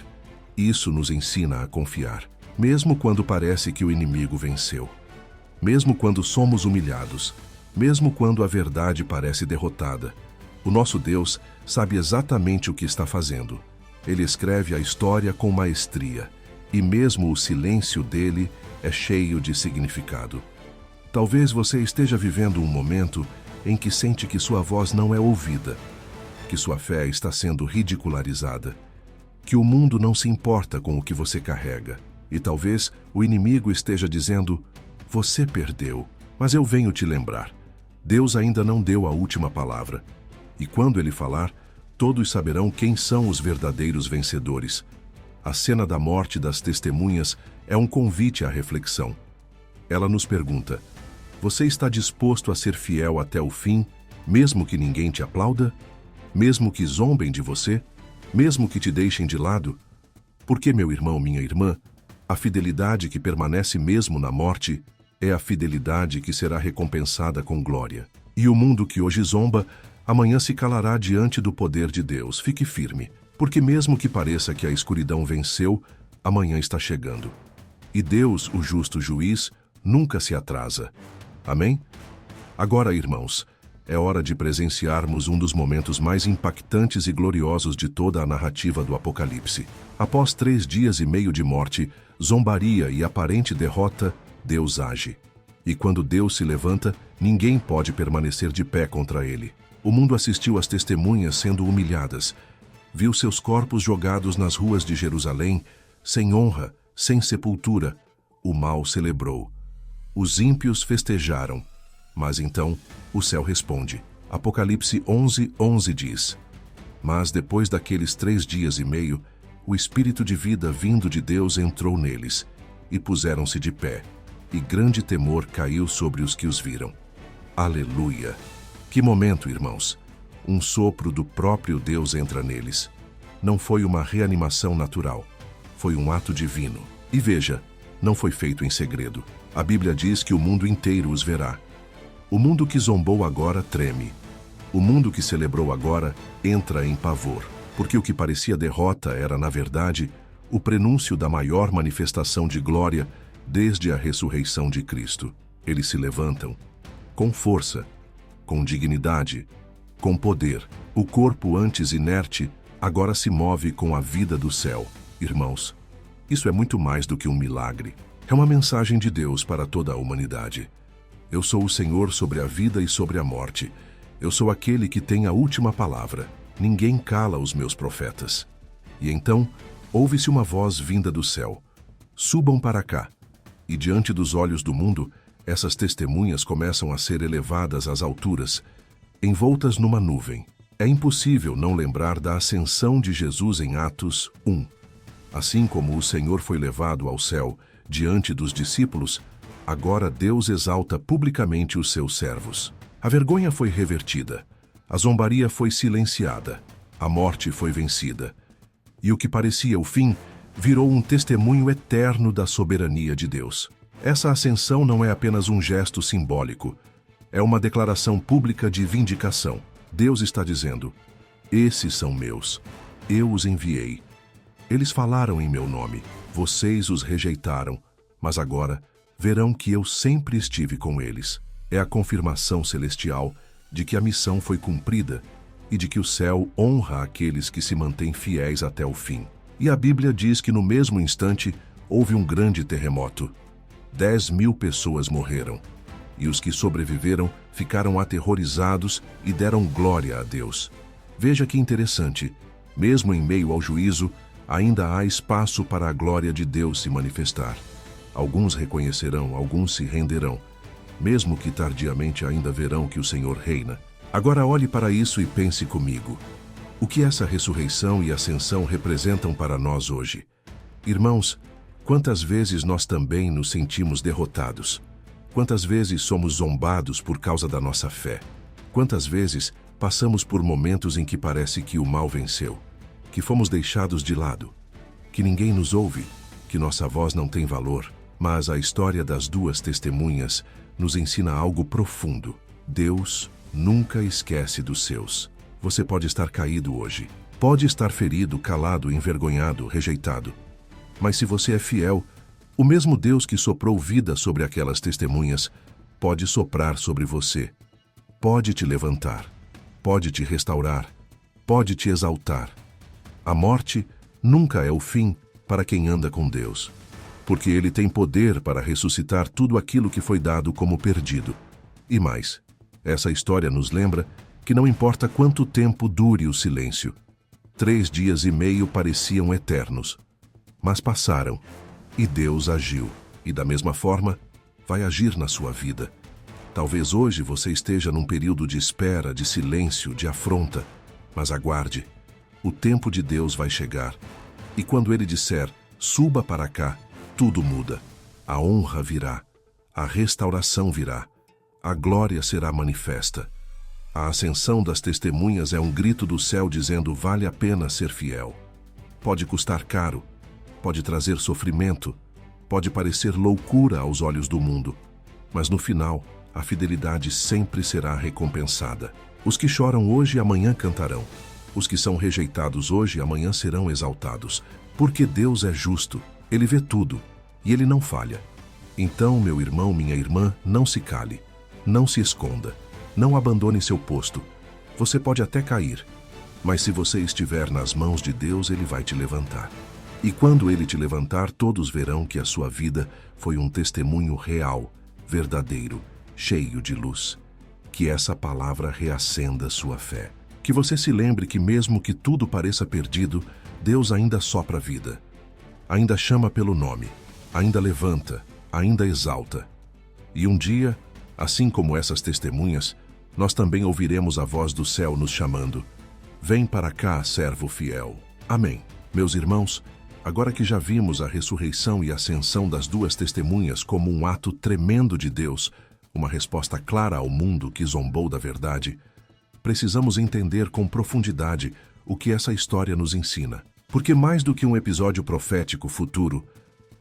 Isso nos ensina a confiar, mesmo quando parece que o inimigo venceu. Mesmo quando somos humilhados, mesmo quando a verdade parece derrotada, o nosso Deus sabe exatamente o que está fazendo. Ele escreve a história com maestria, e mesmo o silêncio dele é cheio de significado. Talvez você esteja vivendo um momento em que sente que sua voz não é ouvida, que sua fé está sendo ridicularizada, que o mundo não se importa com o que você carrega. E talvez o inimigo esteja dizendo: você perdeu, mas eu venho te lembrar. Deus ainda não deu a última palavra. E quando ele falar, todos saberão quem são os verdadeiros vencedores. A cena da morte das testemunhas é um convite à reflexão. Ela nos pergunta: você está disposto a ser fiel até o fim, mesmo que ninguém te aplauda? Mesmo que zombem de você? Mesmo que te deixem de lado? Porque, meu irmão, minha irmã, a fidelidade que permanece mesmo na morte é a fidelidade que será recompensada com glória. E o mundo que hoje zomba, amanhã se calará diante do poder de Deus. Fique firme, porque mesmo que pareça que a escuridão venceu, amanhã está chegando. E Deus, o justo juiz, nunca se atrasa. Amém? Agora, irmãos, é hora de presenciarmos um dos momentos mais impactantes e gloriosos de toda a narrativa do Apocalipse. Após 3 dias e meio de morte, zombaria e aparente derrota, Deus age. E quando Deus se levanta, ninguém pode permanecer de pé contra ele. O mundo assistiu às testemunhas sendo humilhadas. Viu seus corpos jogados nas ruas de Jerusalém, sem honra, sem sepultura. O mal celebrou. Os ímpios festejaram. Mas então, o céu responde. Apocalipse 11:11 diz: mas depois daqueles 3 dias e meio, o Espírito de vida vindo de Deus entrou neles, e puseram-se de pé, e grande temor caiu sobre os que os viram. Aleluia! Que momento, irmãos! Um sopro do próprio Deus entra neles. Não foi uma reanimação natural, foi um ato divino. E veja, não foi feito em segredo. A Bíblia diz que o mundo inteiro os verá. O mundo que zombou agora treme. O mundo que celebrou agora entra em pavor, porque o que parecia derrota era, na verdade, o prenúncio da maior manifestação de glória desde a ressurreição de Cristo. Eles se levantam com força, com dignidade, com poder. O corpo antes inerte agora se move com a vida do céu. Irmãos, isso é muito mais do que um milagre. É uma mensagem de Deus para toda a humanidade. Eu sou o Senhor sobre a vida e sobre a morte. Eu sou aquele que tem a última palavra. Ninguém cala os meus profetas. E então, ouve-se uma voz vinda do céu. Subam para cá. E diante dos olhos do mundo, essas testemunhas começam a ser elevadas às alturas, envoltas numa nuvem. É impossível não lembrar da ascensão de Jesus em Atos 1. Assim como o Senhor foi levado ao céu diante dos discípulos, agora Deus exalta publicamente os seus servos. A vergonha foi revertida, a zombaria foi silenciada, a morte foi vencida. E o que parecia o fim virou um testemunho eterno da soberania de Deus. Essa ascensão não é apenas um gesto simbólico, é uma declaração pública de vindicação. Deus está dizendo: esses são meus, eu os enviei. Eles falaram em meu nome, vocês os rejeitaram, mas agora verão que eu sempre estive com eles. É a confirmação celestial de que a missão foi cumprida e de que o céu honra aqueles que se mantêm fiéis até o fim. E a Bíblia diz que no mesmo instante houve um grande terremoto. 10.000 pessoas morreram, e os que sobreviveram ficaram aterrorizados e deram glória a Deus. Veja que interessante, mesmo em meio ao juízo, ainda há espaço para a glória de Deus se manifestar. Alguns reconhecerão, alguns se renderão. Mesmo que tardiamente ainda verão que o Senhor reina. Agora olhe para isso e pense comigo. O que essa ressurreição e ascensão representam para nós hoje? Irmãos, quantas vezes nós também nos sentimos derrotados? Quantas vezes somos zombados por causa da nossa fé? Quantas vezes passamos por momentos em que parece que o mal venceu? Que fomos deixados de lado? Que ninguém nos ouve? Que nossa voz não tem valor? Mas a história das duas testemunhas nos ensina algo profundo. Deus nunca esquece dos seus. Você pode estar caído hoje. Pode estar ferido, calado, envergonhado, rejeitado. Mas se você é fiel, o mesmo Deus que soprou vida sobre aquelas testemunhas pode soprar sobre você. Pode te levantar. Pode te restaurar. Pode te exaltar. A morte nunca é o fim para quem anda com Deus, porque Ele tem poder para ressuscitar tudo aquilo que foi dado como perdido. E mais, essa história nos lembra que não importa quanto tempo dure o silêncio. 3 dias e meio pareciam eternos, mas passaram, e Deus agiu. E da mesma forma, vai agir na sua vida. Talvez hoje você esteja num período de espera, de silêncio, de afronta, mas aguarde. O tempo de Deus vai chegar, e quando Ele disser, suba para cá, tudo muda. A honra virá, a restauração virá, a glória será manifesta. A ascensão das testemunhas é um grito do céu dizendo, vale a pena ser fiel. Pode custar caro, pode trazer sofrimento, pode parecer loucura aos olhos do mundo, mas no final, a fidelidade sempre será recompensada. Os que choram hoje amanhã cantarão. Os que são rejeitados hoje amanhã serão exaltados, porque Deus é justo, Ele vê tudo, e Ele não falha. Então, meu irmão, minha irmã, não se cale, não se esconda, não abandone seu posto. Você pode até cair, mas se você estiver nas mãos de Deus, Ele vai te levantar. E quando Ele te levantar, todos verão que a sua vida foi um testemunho real, verdadeiro, cheio de luz. Que essa palavra reacenda sua fé. Que você se lembre que mesmo que tudo pareça perdido, Deus ainda sopra a vida. Ainda chama pelo nome, ainda levanta, ainda exalta. E um dia, assim como essas testemunhas, nós também ouviremos a voz do céu nos chamando. Vem para cá, servo fiel. Amém. Meus irmãos, agora que já vimos a ressurreição e ascensão das duas testemunhas como um ato tremendo de Deus, uma resposta clara ao mundo que zombou da verdade, precisamos entender com profundidade o que essa história nos ensina. Porque mais do que um episódio profético futuro,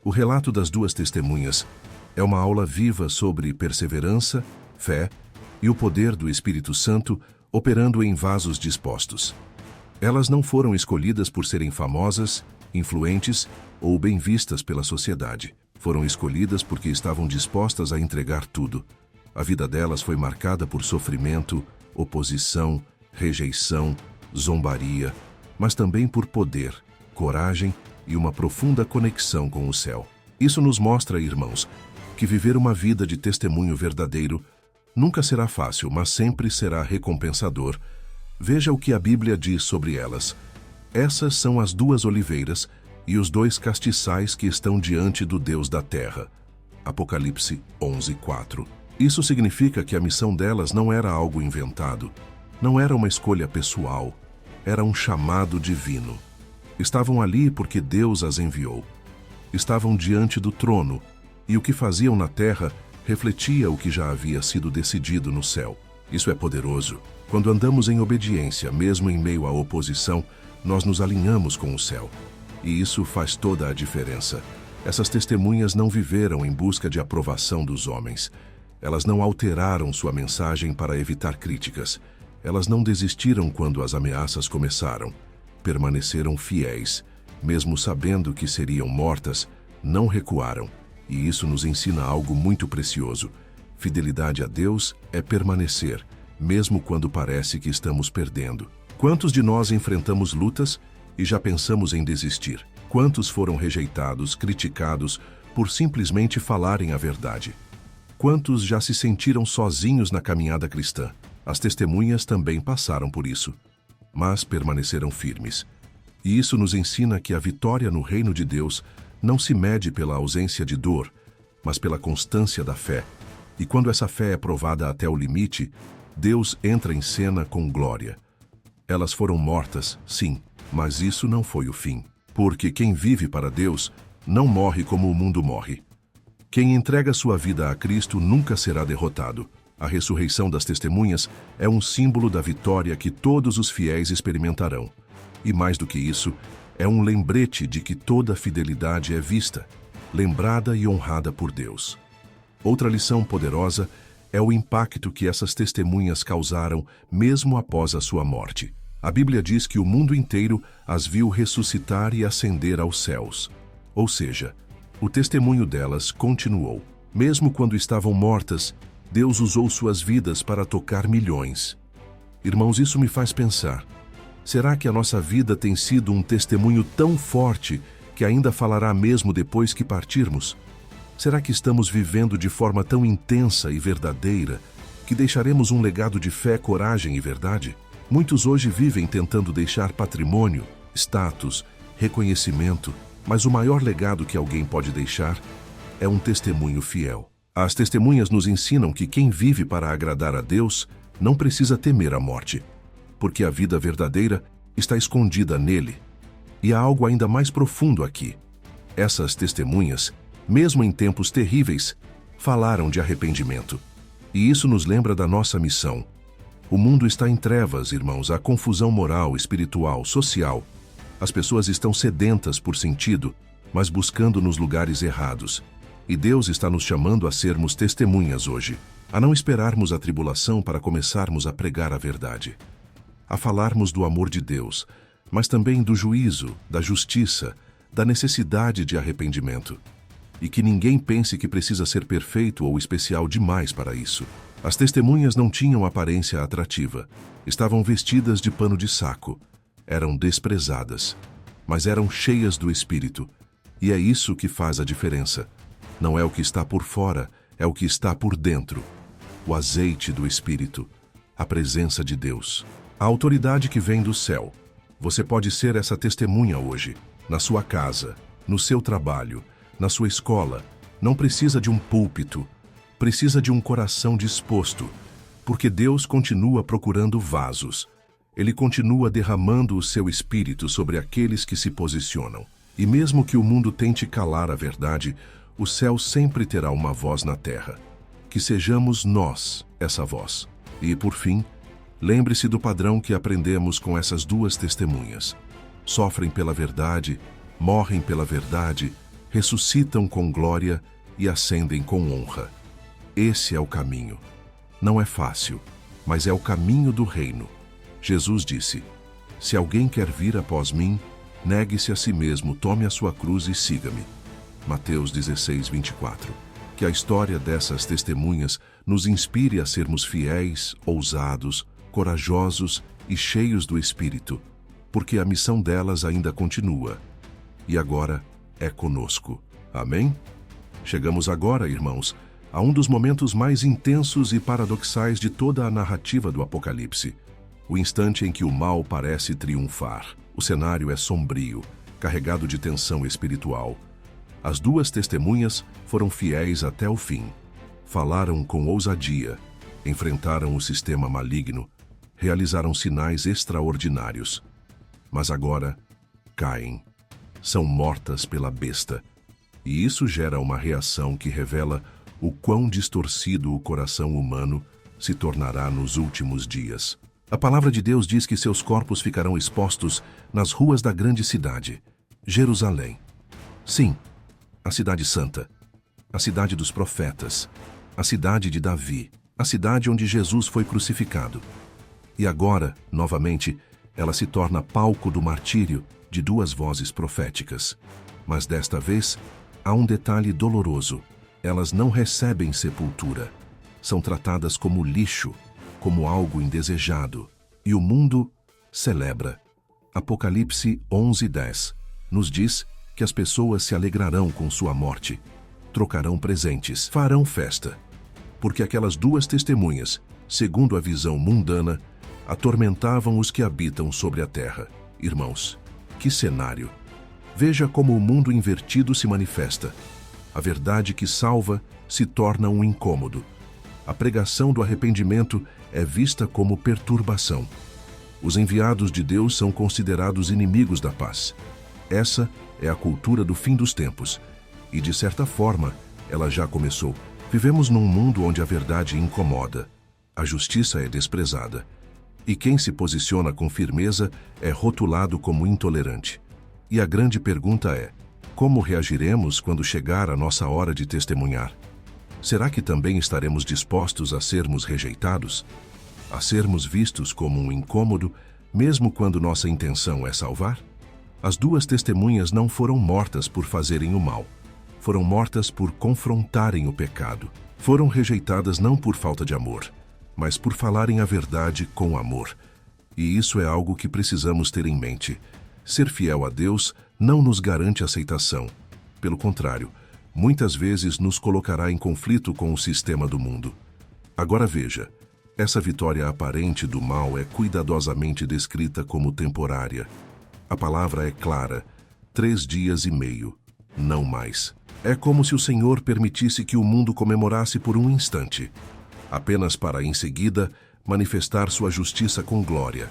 o relato das duas testemunhas é uma aula viva sobre perseverança, fé e o poder do Espírito Santo operando em vasos dispostos. Elas não foram escolhidas por serem famosas, influentes ou bem vistas pela sociedade. Foram escolhidas porque estavam dispostas a entregar tudo. A vida delas foi marcada por sofrimento, oposição, rejeição, zombaria, mas também por poder, coragem e uma profunda conexão com o céu. Isso nos mostra, irmãos, que viver uma vida de testemunho verdadeiro nunca será fácil, mas sempre será recompensador. Veja o que a Bíblia diz sobre elas. Essas são as duas oliveiras e os dois castiçais que estão diante do Deus da terra. Apocalipse 11:4. Isso significa que a missão delas não era algo inventado, não era uma escolha pessoal, era um chamado divino. Estavam ali porque Deus as enviou. Estavam diante do trono, e o que faziam na terra refletia o que já havia sido decidido no céu. Isso é poderoso. Quando andamos em obediência, mesmo em meio à oposição, nós nos alinhamos com o céu. E isso faz toda a diferença. Essas testemunhas não viveram em busca de aprovação dos homens. Elas não alteraram sua mensagem para evitar críticas. Elas não desistiram quando as ameaças começaram. Permaneceram fiéis. Mesmo sabendo que seriam mortas, não recuaram. E isso nos ensina algo muito precioso. Fidelidade a Deus é permanecer, mesmo quando parece que estamos perdendo. Quantos de nós enfrentamos lutas e já pensamos em desistir? Quantos foram rejeitados, criticados, por simplesmente falarem a verdade? Quantos já se sentiram sozinhos na caminhada cristã? As testemunhas também passaram por isso, mas permaneceram firmes. E isso nos ensina que a vitória no reino de Deus não se mede pela ausência de dor, mas pela constância da fé. E quando essa fé é provada até o limite, Deus entra em cena com glória. Elas foram mortas, sim, mas isso não foi o fim. Porque quem vive para Deus não morre como o mundo morre. Quem entrega sua vida a Cristo nunca será derrotado. A ressurreição das testemunhas é um símbolo da vitória que todos os fiéis experimentarão. E mais do que isso, é um lembrete de que toda fidelidade é vista, lembrada e honrada por Deus. Outra lição poderosa é o impacto que essas testemunhas causaram mesmo após a sua morte. A Bíblia diz que o mundo inteiro as viu ressuscitar e ascender aos céus. Ou seja, o testemunho delas continuou. Mesmo quando estavam mortas, Deus usou suas vidas para tocar milhões. Irmãos, isso me faz pensar. Será que a nossa vida tem sido um testemunho tão forte que ainda falará mesmo depois que partirmos? Será que estamos vivendo de forma tão intensa e verdadeira que deixaremos um legado de fé, coragem e verdade? Muitos hoje vivem tentando deixar patrimônio, status, reconhecimento, mas o maior legado que alguém pode deixar é um testemunho fiel. As testemunhas nos ensinam que quem vive para agradar a Deus não precisa temer a morte, porque a vida verdadeira está escondida nele. E há algo ainda mais profundo aqui. Essas testemunhas, mesmo em tempos terríveis, falaram de arrependimento. E isso nos lembra da nossa missão. O mundo está em trevas, irmãos, há confusão moral, espiritual, social. As pessoas estão sedentas por sentido, mas buscando nos lugares errados. E Deus está nos chamando a sermos testemunhas hoje, a não esperarmos a tribulação para começarmos a pregar a verdade, a falarmos do amor de Deus, mas também do juízo, da justiça, da necessidade de arrependimento. E que ninguém pense que precisa ser perfeito ou especial demais para isso. As testemunhas não tinham aparência atrativa, estavam vestidas de pano de saco, eram desprezadas, mas eram cheias do Espírito. E é isso que faz a diferença. Não é o que está por fora, é o que está por dentro. O azeite do Espírito, a presença de Deus, a autoridade que vem do céu. Você pode ser essa testemunha hoje, na sua casa, no seu trabalho, na sua escola. Não precisa de um púlpito, precisa de um coração disposto, porque Deus continua procurando vasos. Ele continua derramando o seu Espírito sobre aqueles que se posicionam. E mesmo que o mundo tente calar a verdade, o céu sempre terá uma voz na terra. Que sejamos nós essa voz. E, por fim, lembre-se do padrão que aprendemos com essas duas testemunhas. Sofrem pela verdade, morrem pela verdade, ressuscitam com glória e ascendem com honra. Esse é o caminho. Não é fácil, mas é o caminho do reino. Jesus disse: se alguém quer vir após mim, negue-se a si mesmo, tome a sua cruz e siga-me. Mateus 16, 24. Que a história dessas testemunhas nos inspire a sermos fiéis, ousados, corajosos e cheios do Espírito, porque a missão delas ainda continua. E agora é conosco. Amém? Chegamos agora, irmãos, a um dos momentos mais intensos e paradoxais de toda a narrativa do Apocalipse. O instante em que o mal parece triunfar. O cenário é sombrio, carregado de tensão espiritual. As duas testemunhas foram fiéis até o fim. Falaram com ousadia, enfrentaram o sistema maligno, realizaram sinais extraordinários. Mas agora caem. São mortas pela besta. E isso gera uma reação que revela o quão distorcido o coração humano se tornará nos últimos dias. A palavra de Deus diz que seus corpos ficarão expostos nas ruas da grande cidade, Jerusalém. Sim, a cidade santa, a cidade dos profetas, a cidade de Davi, a cidade onde Jesus foi crucificado. E agora, novamente, ela se torna palco do martírio de duas vozes proféticas. Mas desta vez, há um detalhe doloroso. Elas não recebem sepultura. São tratadas como lixo, como algo indesejado. E o mundo celebra. Apocalipse 11:10 nos diz que as pessoas se alegrarão com sua morte, trocarão presentes, farão festa. Porque aquelas duas testemunhas, segundo a visão mundana, atormentavam os que habitam sobre a terra. Irmãos, que cenário! Veja como o mundo invertido se manifesta. A verdade que salva se torna um incômodo. A pregação do arrependimento é vista como perturbação. Os enviados de Deus são considerados inimigos da paz. Essa é a cultura do fim dos tempos. E, de certa forma, ela já começou. Vivemos num mundo onde a verdade incomoda. A justiça é desprezada. E quem se posiciona com firmeza é rotulado como intolerante. E a grande pergunta é: como reagiremos quando chegar a nossa hora de testemunhar? Será que também estaremos dispostos a sermos rejeitados? A sermos vistos como um incômodo, mesmo quando nossa intenção é salvar? As duas testemunhas não foram mortas por fazerem o mal. Foram mortas por confrontarem o pecado. Foram rejeitadas não por falta de amor, mas por falarem a verdade com amor. E isso é algo que precisamos ter em mente. Ser fiel a Deus não nos garante aceitação. Pelo contrário, muitas vezes nos colocará em conflito com o sistema do mundo. Agora veja, essa vitória aparente do mal é cuidadosamente descrita como temporária. A palavra é clara: 3 dias e meio, não mais. É como se o Senhor permitisse que o mundo comemorasse por um instante, apenas para, em seguida, manifestar sua justiça com glória.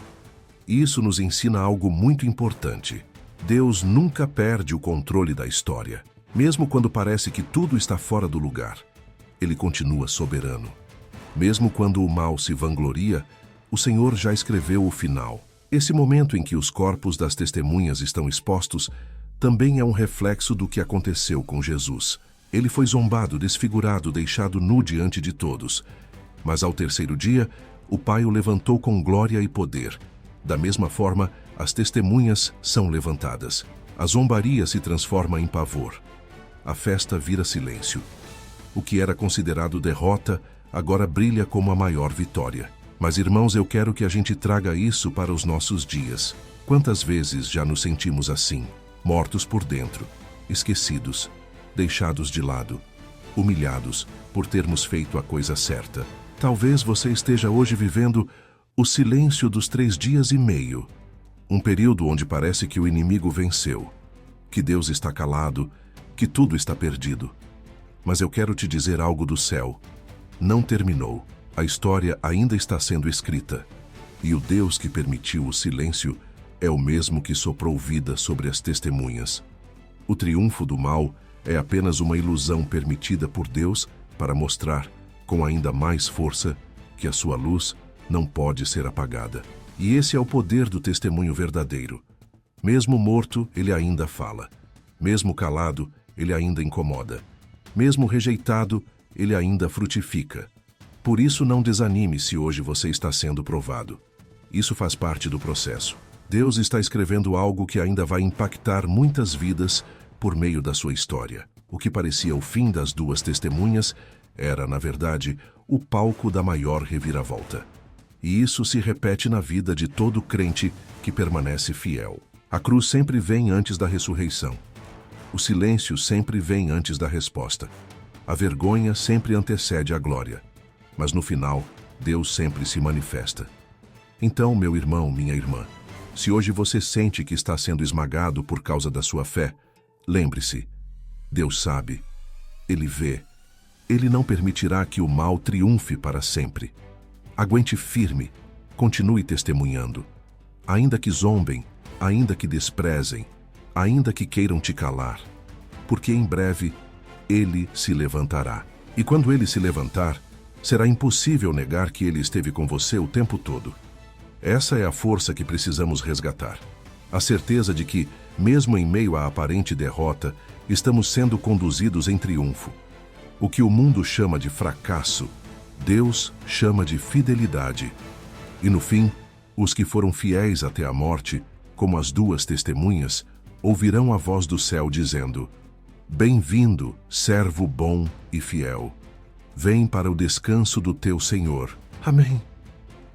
Isso nos ensina algo muito importante. Deus nunca perde o controle da história. Mesmo quando parece que tudo está fora do lugar, Ele continua soberano. Mesmo quando o mal se vangloria, o Senhor já escreveu o final. Esse momento em que os corpos das testemunhas estão expostos também é um reflexo do que aconteceu com Jesus. Ele foi zombado, desfigurado, deixado nu diante de todos. Mas ao terceiro dia, o Pai o levantou com glória e poder. Da mesma forma, as testemunhas são levantadas. A zombaria se transforma em pavor. A festa vira silêncio. O que era considerado derrota, agora brilha como a maior vitória. Mas, irmãos, eu quero que a gente traga isso para os nossos dias. Quantas vezes já nos sentimos assim, mortos por dentro, esquecidos, deixados de lado, humilhados por termos feito a coisa certa? Talvez você esteja hoje vivendo o silêncio dos 3 dias e meio, um período onde parece que o inimigo venceu, que Deus está calado, que tudo está perdido. Mas eu quero te dizer algo do céu. Não terminou. A história ainda está sendo escrita. E o Deus que permitiu o silêncio é o mesmo que soprou vida sobre as testemunhas. O triunfo do mal é apenas uma ilusão permitida por Deus para mostrar, com ainda mais força, que a sua luz não pode ser apagada. E esse é o poder do testemunho verdadeiro. Mesmo morto, ele ainda fala. Mesmo calado, ele ainda incomoda. Mesmo rejeitado, ele ainda frutifica. Por isso, não desanime se hoje você está sendo provado. Isso faz parte do processo. Deus está escrevendo algo que ainda vai impactar muitas vidas por meio da sua história. O que parecia o fim das duas testemunhas era, na verdade, o palco da maior reviravolta. E isso se repete na vida de todo crente que permanece fiel. A cruz sempre vem antes da ressurreição. O silêncio sempre vem antes da resposta. A vergonha sempre antecede a glória. Mas no final, Deus sempre se manifesta. Então, meu irmão, minha irmã, se hoje você sente que está sendo esmagado por causa da sua fé, lembre-se, Deus sabe, Ele vê, Ele não permitirá que o mal triunfe para sempre. Aguente firme, continue testemunhando. Ainda que zombem, ainda que desprezem, ainda que queiram te calar, porque em breve Ele se levantará. E quando Ele se levantar, será impossível negar que Ele esteve com você o tempo todo. Essa é a força que precisamos resgatar. A certeza de que, mesmo em meio à aparente derrota, estamos sendo conduzidos em triunfo. O que o mundo chama de fracasso, Deus chama de fidelidade. E no fim, os que foram fiéis até a morte como as duas testemunhas, ouvirão a voz do céu dizendo: Bem-vindo, servo bom e fiel. Vem para o descanso do teu Senhor. Amém.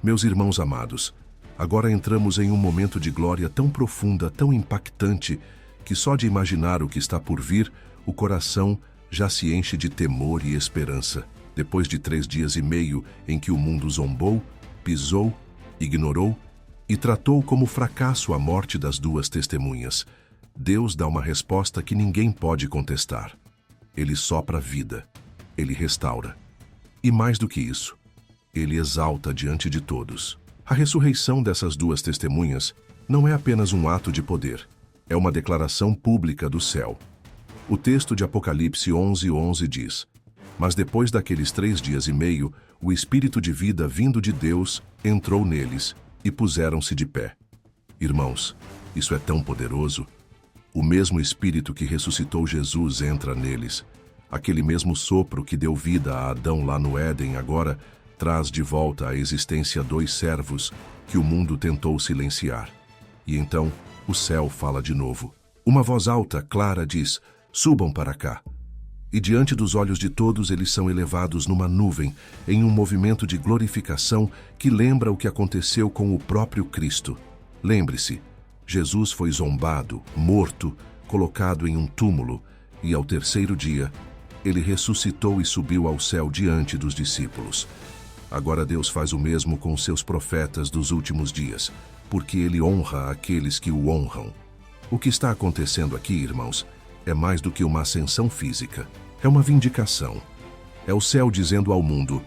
Meus irmãos amados, agora entramos em um momento de glória tão profunda, tão impactante, que só de imaginar o que está por vir, o coração já se enche de temor e esperança. Depois de 3 dias e meio em que o mundo zombou, pisou, ignorou e tratou como fracasso a morte das duas testemunhas, Deus dá uma resposta que ninguém pode contestar. Ele sopra vida, ele restaura. E mais do que isso, ele exalta diante de todos. A ressurreição dessas duas testemunhas não é apenas um ato de poder, é uma declaração pública do céu. O texto de Apocalipse 11:11 diz: Mas depois daqueles 3 dias e meio, o Espírito de vida vindo de Deus entrou neles e puseram-se de pé. Irmãos, isso é tão poderoso. O mesmo Espírito que ressuscitou Jesus entra neles. Aquele mesmo sopro que deu vida a Adão lá no Éden agora traz de volta à existência 2 servos que o mundo tentou silenciar. E então o céu fala de novo. Uma voz alta, clara, diz: Subam para cá. E diante dos olhos de todos eles são elevados numa nuvem, em um movimento de glorificação que lembra o que aconteceu com o próprio Cristo. Lembre-se, Jesus foi zombado, morto, colocado em um túmulo, e ao 3º dia, ele ressuscitou e subiu ao céu diante dos discípulos. Agora Deus faz o mesmo com seus profetas dos últimos dias, porque ele honra aqueles que o honram. O que está acontecendo aqui, irmãos, é mais do que uma ascensão física. É uma vindicação. É o céu dizendo ao mundo: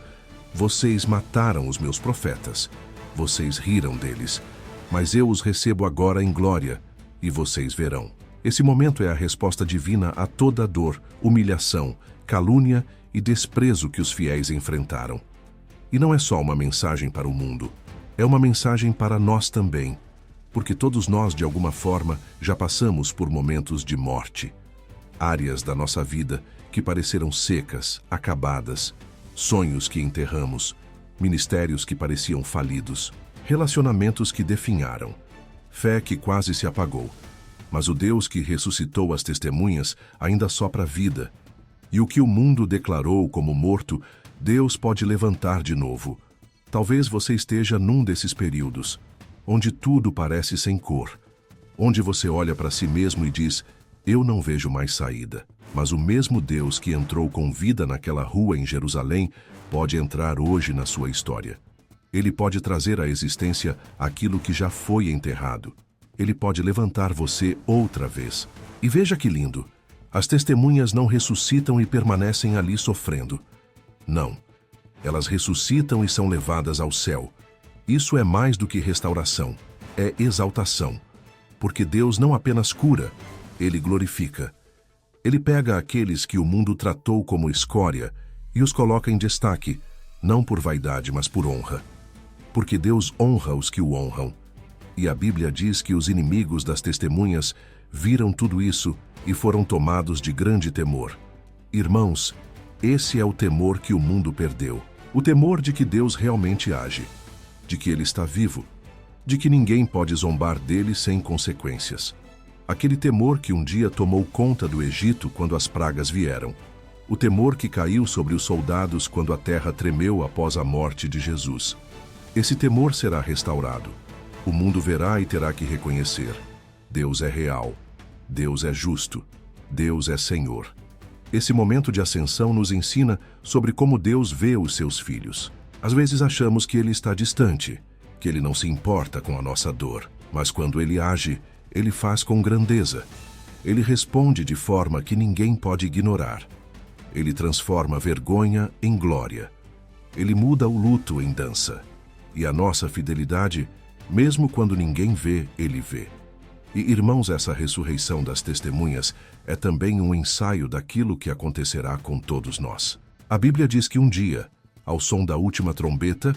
Vocês mataram os meus profetas. Vocês riram deles. Mas eu os recebo agora em glória, e vocês verão. Esse momento é a resposta divina a toda dor, humilhação, calúnia e desprezo que os fiéis enfrentaram. E não é só uma mensagem para o mundo, é uma mensagem para nós também, porque todos nós, de alguma forma, já passamos por momentos de morte. Áreas da nossa vida que pareceram secas, acabadas, sonhos que enterramos, ministérios que pareciam falidos, relacionamentos que definharam, fé que quase se apagou. Mas o Deus que ressuscitou as testemunhas ainda sopra vida, e o que o mundo declarou como morto, Deus pode levantar de novo. Talvez você esteja num desses períodos, onde tudo parece sem cor, onde você olha para si mesmo e diz: Eu não vejo mais saída. Mas o mesmo Deus que entrou com vida naquela rua em Jerusalém pode entrar hoje na sua história. Ele pode trazer à existência aquilo que já foi enterrado. Ele pode levantar você outra vez. E veja que lindo! As testemunhas não ressuscitam e permanecem ali sofrendo. Não. Elas ressuscitam e são levadas ao céu. Isso é mais do que restauração, é exaltação. Porque Deus não apenas cura, Ele glorifica. Ele pega aqueles que o mundo tratou como escória e os coloca em destaque, não por vaidade, mas por honra. Porque Deus honra os que o honram. E a Bíblia diz que os inimigos das testemunhas viram tudo isso e foram tomados de grande temor. Irmãos, esse é o temor que o mundo perdeu. O temor de que Deus realmente age, de que Ele está vivo, de que ninguém pode zombar dele sem consequências. Aquele temor que um dia tomou conta do Egito quando as pragas vieram. O temor que caiu sobre os soldados quando a terra tremeu após a morte de Jesus. Esse temor será restaurado. O mundo verá e terá que reconhecer: Deus é real, Deus é justo, Deus é Senhor. Esse momento de ascensão nos ensina sobre como Deus vê os seus filhos. Às vezes achamos que Ele está distante, que Ele não se importa com a nossa dor. Mas quando Ele age, Ele faz com grandeza. Ele responde de forma que ninguém pode ignorar. Ele transforma vergonha em glória. Ele muda o luto em dança. E a nossa fidelidade, mesmo quando ninguém vê, Ele vê. E, irmãos, essa ressurreição das testemunhas é também um ensaio daquilo que acontecerá com todos nós. A Bíblia diz que um dia, ao som da última trombeta,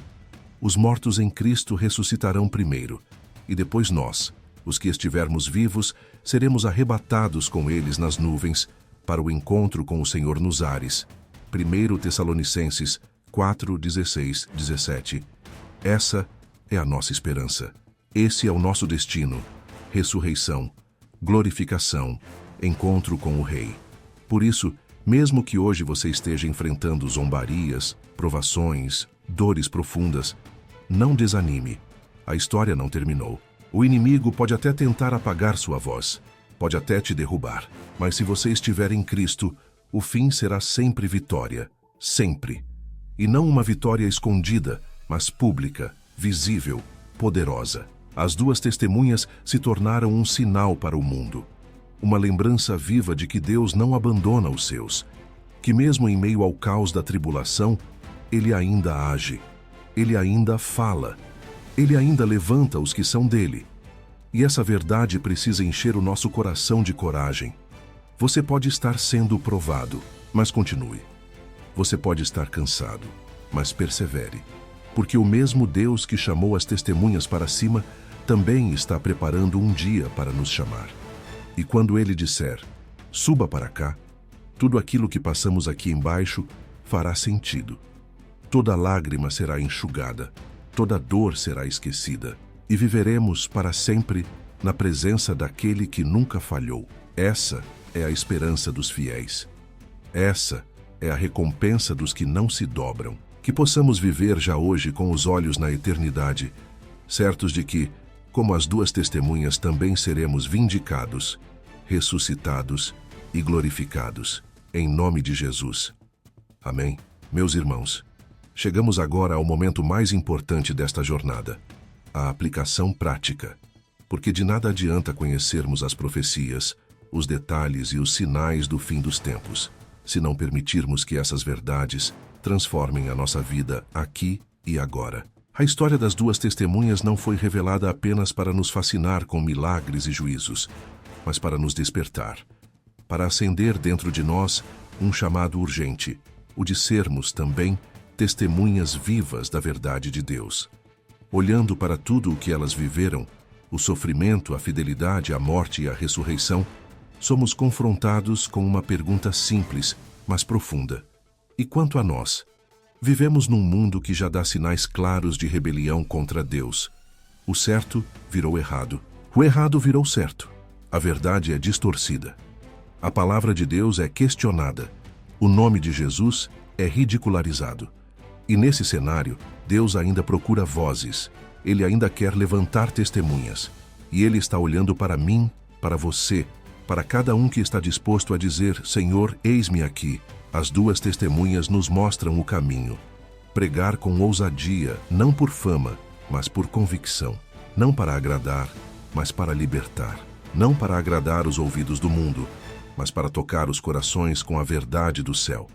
os mortos em Cristo ressuscitarão primeiro, e depois nós, os que estivermos vivos, seremos arrebatados com eles nas nuvens para o encontro com o Senhor nos ares. 1 Tessalonicenses 4:16-17. Essa é a nossa esperança. Esse é o nosso destino. ressurreição, glorificação, encontro com o Rei. Por isso, mesmo que hoje você esteja enfrentando zombarias, provações, dores profundas, não desanime. A história não terminou. O inimigo pode até tentar apagar sua voz, pode até te derrubar, mas se você estiver em Cristo, o fim será sempre vitória, sempre. E não uma vitória escondida, mas pública, visível, poderosa. As duas testemunhas se tornaram um sinal para o mundo. Uma lembrança viva de que Deus não abandona os seus, que mesmo em meio ao caos da tribulação, Ele ainda age, Ele ainda fala, Ele ainda levanta os que são dele. E essa verdade precisa encher o nosso coração de coragem. Você pode estar sendo provado, mas continue. Você pode estar cansado, mas persevere. Porque o mesmo Deus que chamou as testemunhas para cima, também está preparando um dia para nos chamar. E quando Ele disser, suba para cá, tudo aquilo que passamos aqui embaixo fará sentido. Toda lágrima será enxugada, toda dor será esquecida, e viveremos para sempre na presença daquele que nunca falhou. Essa é a esperança dos fiéis. Essa é a recompensa dos que não se dobram. Que possamos viver já hoje com os olhos na eternidade, certos de que, como as duas testemunhas, também seremos vindicados, ressuscitados e glorificados, em nome de Jesus. Amém? Meus irmãos, chegamos agora ao momento mais importante desta jornada, a aplicação prática, porque de nada adianta conhecermos as profecias, os detalhes e os sinais do fim dos tempos, se não permitirmos que essas verdades transformem a nossa vida aqui e agora. A história das duas testemunhas não foi revelada apenas para nos fascinar com milagres e juízos, mas para nos despertar, para acender dentro de nós um chamado urgente, o de sermos também testemunhas vivas da verdade de Deus. Olhando para tudo o que elas viveram, o sofrimento, a fidelidade, a morte e a ressurreição, somos confrontados com uma pergunta simples, mas profunda. E quanto a nós? Vivemos num mundo que já dá sinais claros de rebelião contra Deus. O certo virou errado. O errado virou certo. A verdade é distorcida. A palavra de Deus é questionada. O nome de Jesus é ridicularizado. E nesse cenário, Deus ainda procura vozes. Ele ainda quer levantar testemunhas. E Ele está olhando para mim, para você, para cada um que está disposto a dizer, Senhor, eis-me aqui. As duas testemunhas nos mostram o caminho. Pregar com ousadia, não por fama, mas por convicção. Não para agradar, mas para libertar. Não para agradar os ouvidos do mundo, mas para tocar os corações com a verdade do céu.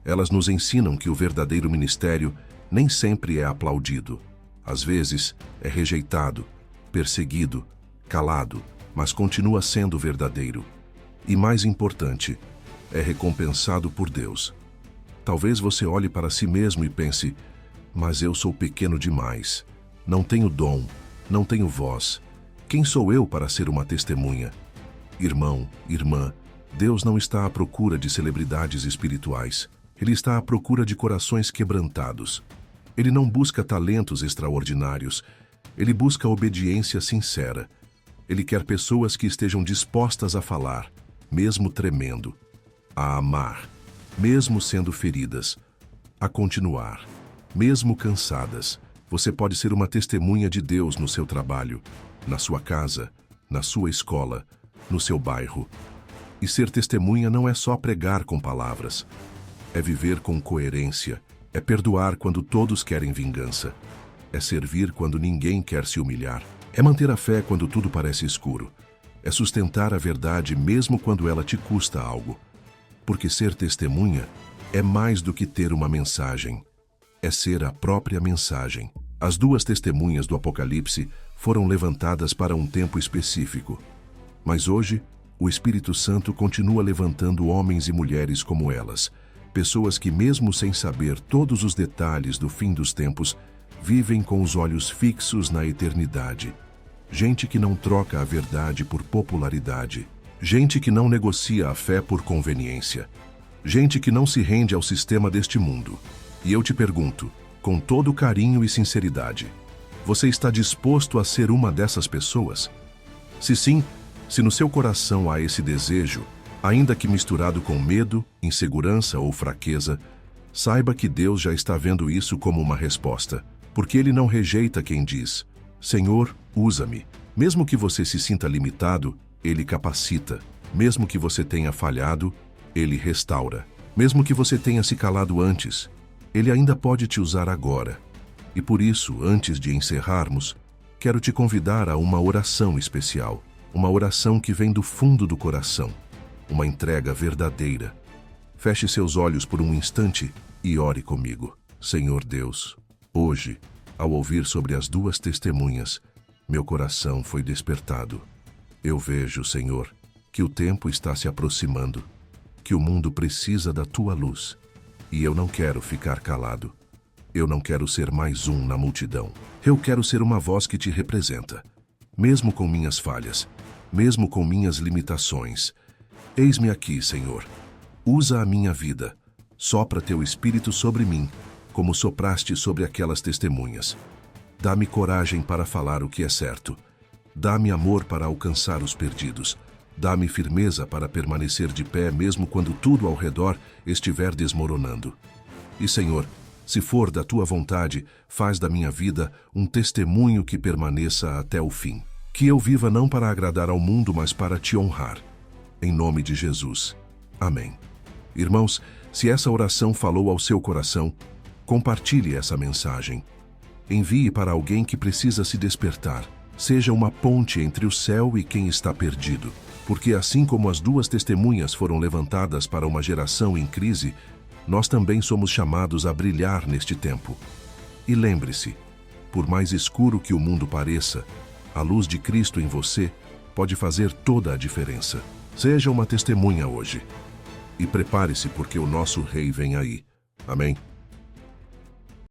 Elas nos ensinam que o verdadeiro ministério nem sempre é aplaudido. Às vezes, é rejeitado, perseguido, calado, mas continua sendo verdadeiro. E mais importante, é recompensado por Deus. Talvez você olhe para si mesmo e pense, mas eu sou pequeno demais, não tenho dom, não tenho voz. Quem sou eu para ser uma testemunha? Irmão, irmã, Deus não está à procura de celebridades espirituais. Ele está à procura de corações quebrantados. Ele não busca talentos extraordinários. Ele busca obediência sincera. Ele quer pessoas que estejam dispostas a falar, mesmo tremendo, a amar, mesmo sendo feridas, a continuar, mesmo cansadas. Você pode ser uma testemunha de Deus no seu trabalho, na sua casa, na sua escola, no seu bairro. E ser testemunha não é só pregar com palavras. É viver com coerência, é perdoar quando todos querem vingança, é servir quando ninguém quer se humilhar, é manter a fé quando tudo parece escuro, é sustentar a verdade mesmo quando ela te custa algo. Porque ser testemunha é mais do que ter uma mensagem, é ser a própria mensagem. As duas testemunhas do Apocalipse foram levantadas para um tempo específico. Mas hoje, o Espírito Santo continua levantando homens e mulheres como elas, pessoas que, mesmo sem saber todos os detalhes do fim dos tempos, vivem com os olhos fixos na eternidade. Gente que não troca a verdade por popularidade. Gente que não negocia a fé por conveniência. Gente que não se rende ao sistema deste mundo. E eu te pergunto, com todo carinho e sinceridade, você está disposto a ser uma dessas pessoas? Se sim, se no seu coração há esse desejo, ainda que misturado com medo, insegurança ou fraqueza, saiba que Deus já está vendo isso como uma resposta, porque Ele não rejeita quem diz: Senhor, usa-me. Mesmo que você se sinta limitado, Ele capacita. Mesmo que você tenha falhado, Ele restaura. Mesmo que você tenha se calado antes, Ele ainda pode te usar agora. E por isso, antes de encerrarmos, quero te convidar a uma oração especial. Uma oração que vem do fundo do coração. Uma entrega verdadeira. Feche seus olhos por um instante e ore comigo. Senhor Deus, hoje, ao ouvir sobre as duas testemunhas, meu coração foi despertado. Eu vejo, Senhor, que o tempo está se aproximando, que o mundo precisa da Tua luz. E eu não quero ficar calado. Eu não quero ser mais um na multidão. Eu quero ser uma voz que Te representa, mesmo com minhas falhas, mesmo com minhas limitações. Eis-me aqui, Senhor. Usa a minha vida. Sopra Teu Espírito sobre mim, como sopraste sobre aquelas testemunhas. Dá-me coragem para falar o que é certo. Dá-me amor para alcançar os perdidos. Dá-me firmeza para permanecer de pé mesmo quando tudo ao redor estiver desmoronando. E, Senhor, se for da Tua vontade, faz da minha vida um testemunho que permaneça até o fim. Que eu viva não para agradar ao mundo, mas para Te honrar. Em nome de Jesus. Amém. Irmãos, se essa oração falou ao seu coração, compartilhe essa mensagem. Envie para alguém que precisa se despertar. Seja uma ponte entre o céu e quem está perdido. Porque assim como as duas testemunhas foram levantadas para uma geração em crise, nós também somos chamados a brilhar neste tempo. E lembre-se, por mais escuro que o mundo pareça, a luz de Cristo em você pode fazer toda a diferença. Seja uma testemunha hoje. E prepare-se porque o nosso Rei vem aí. Amém?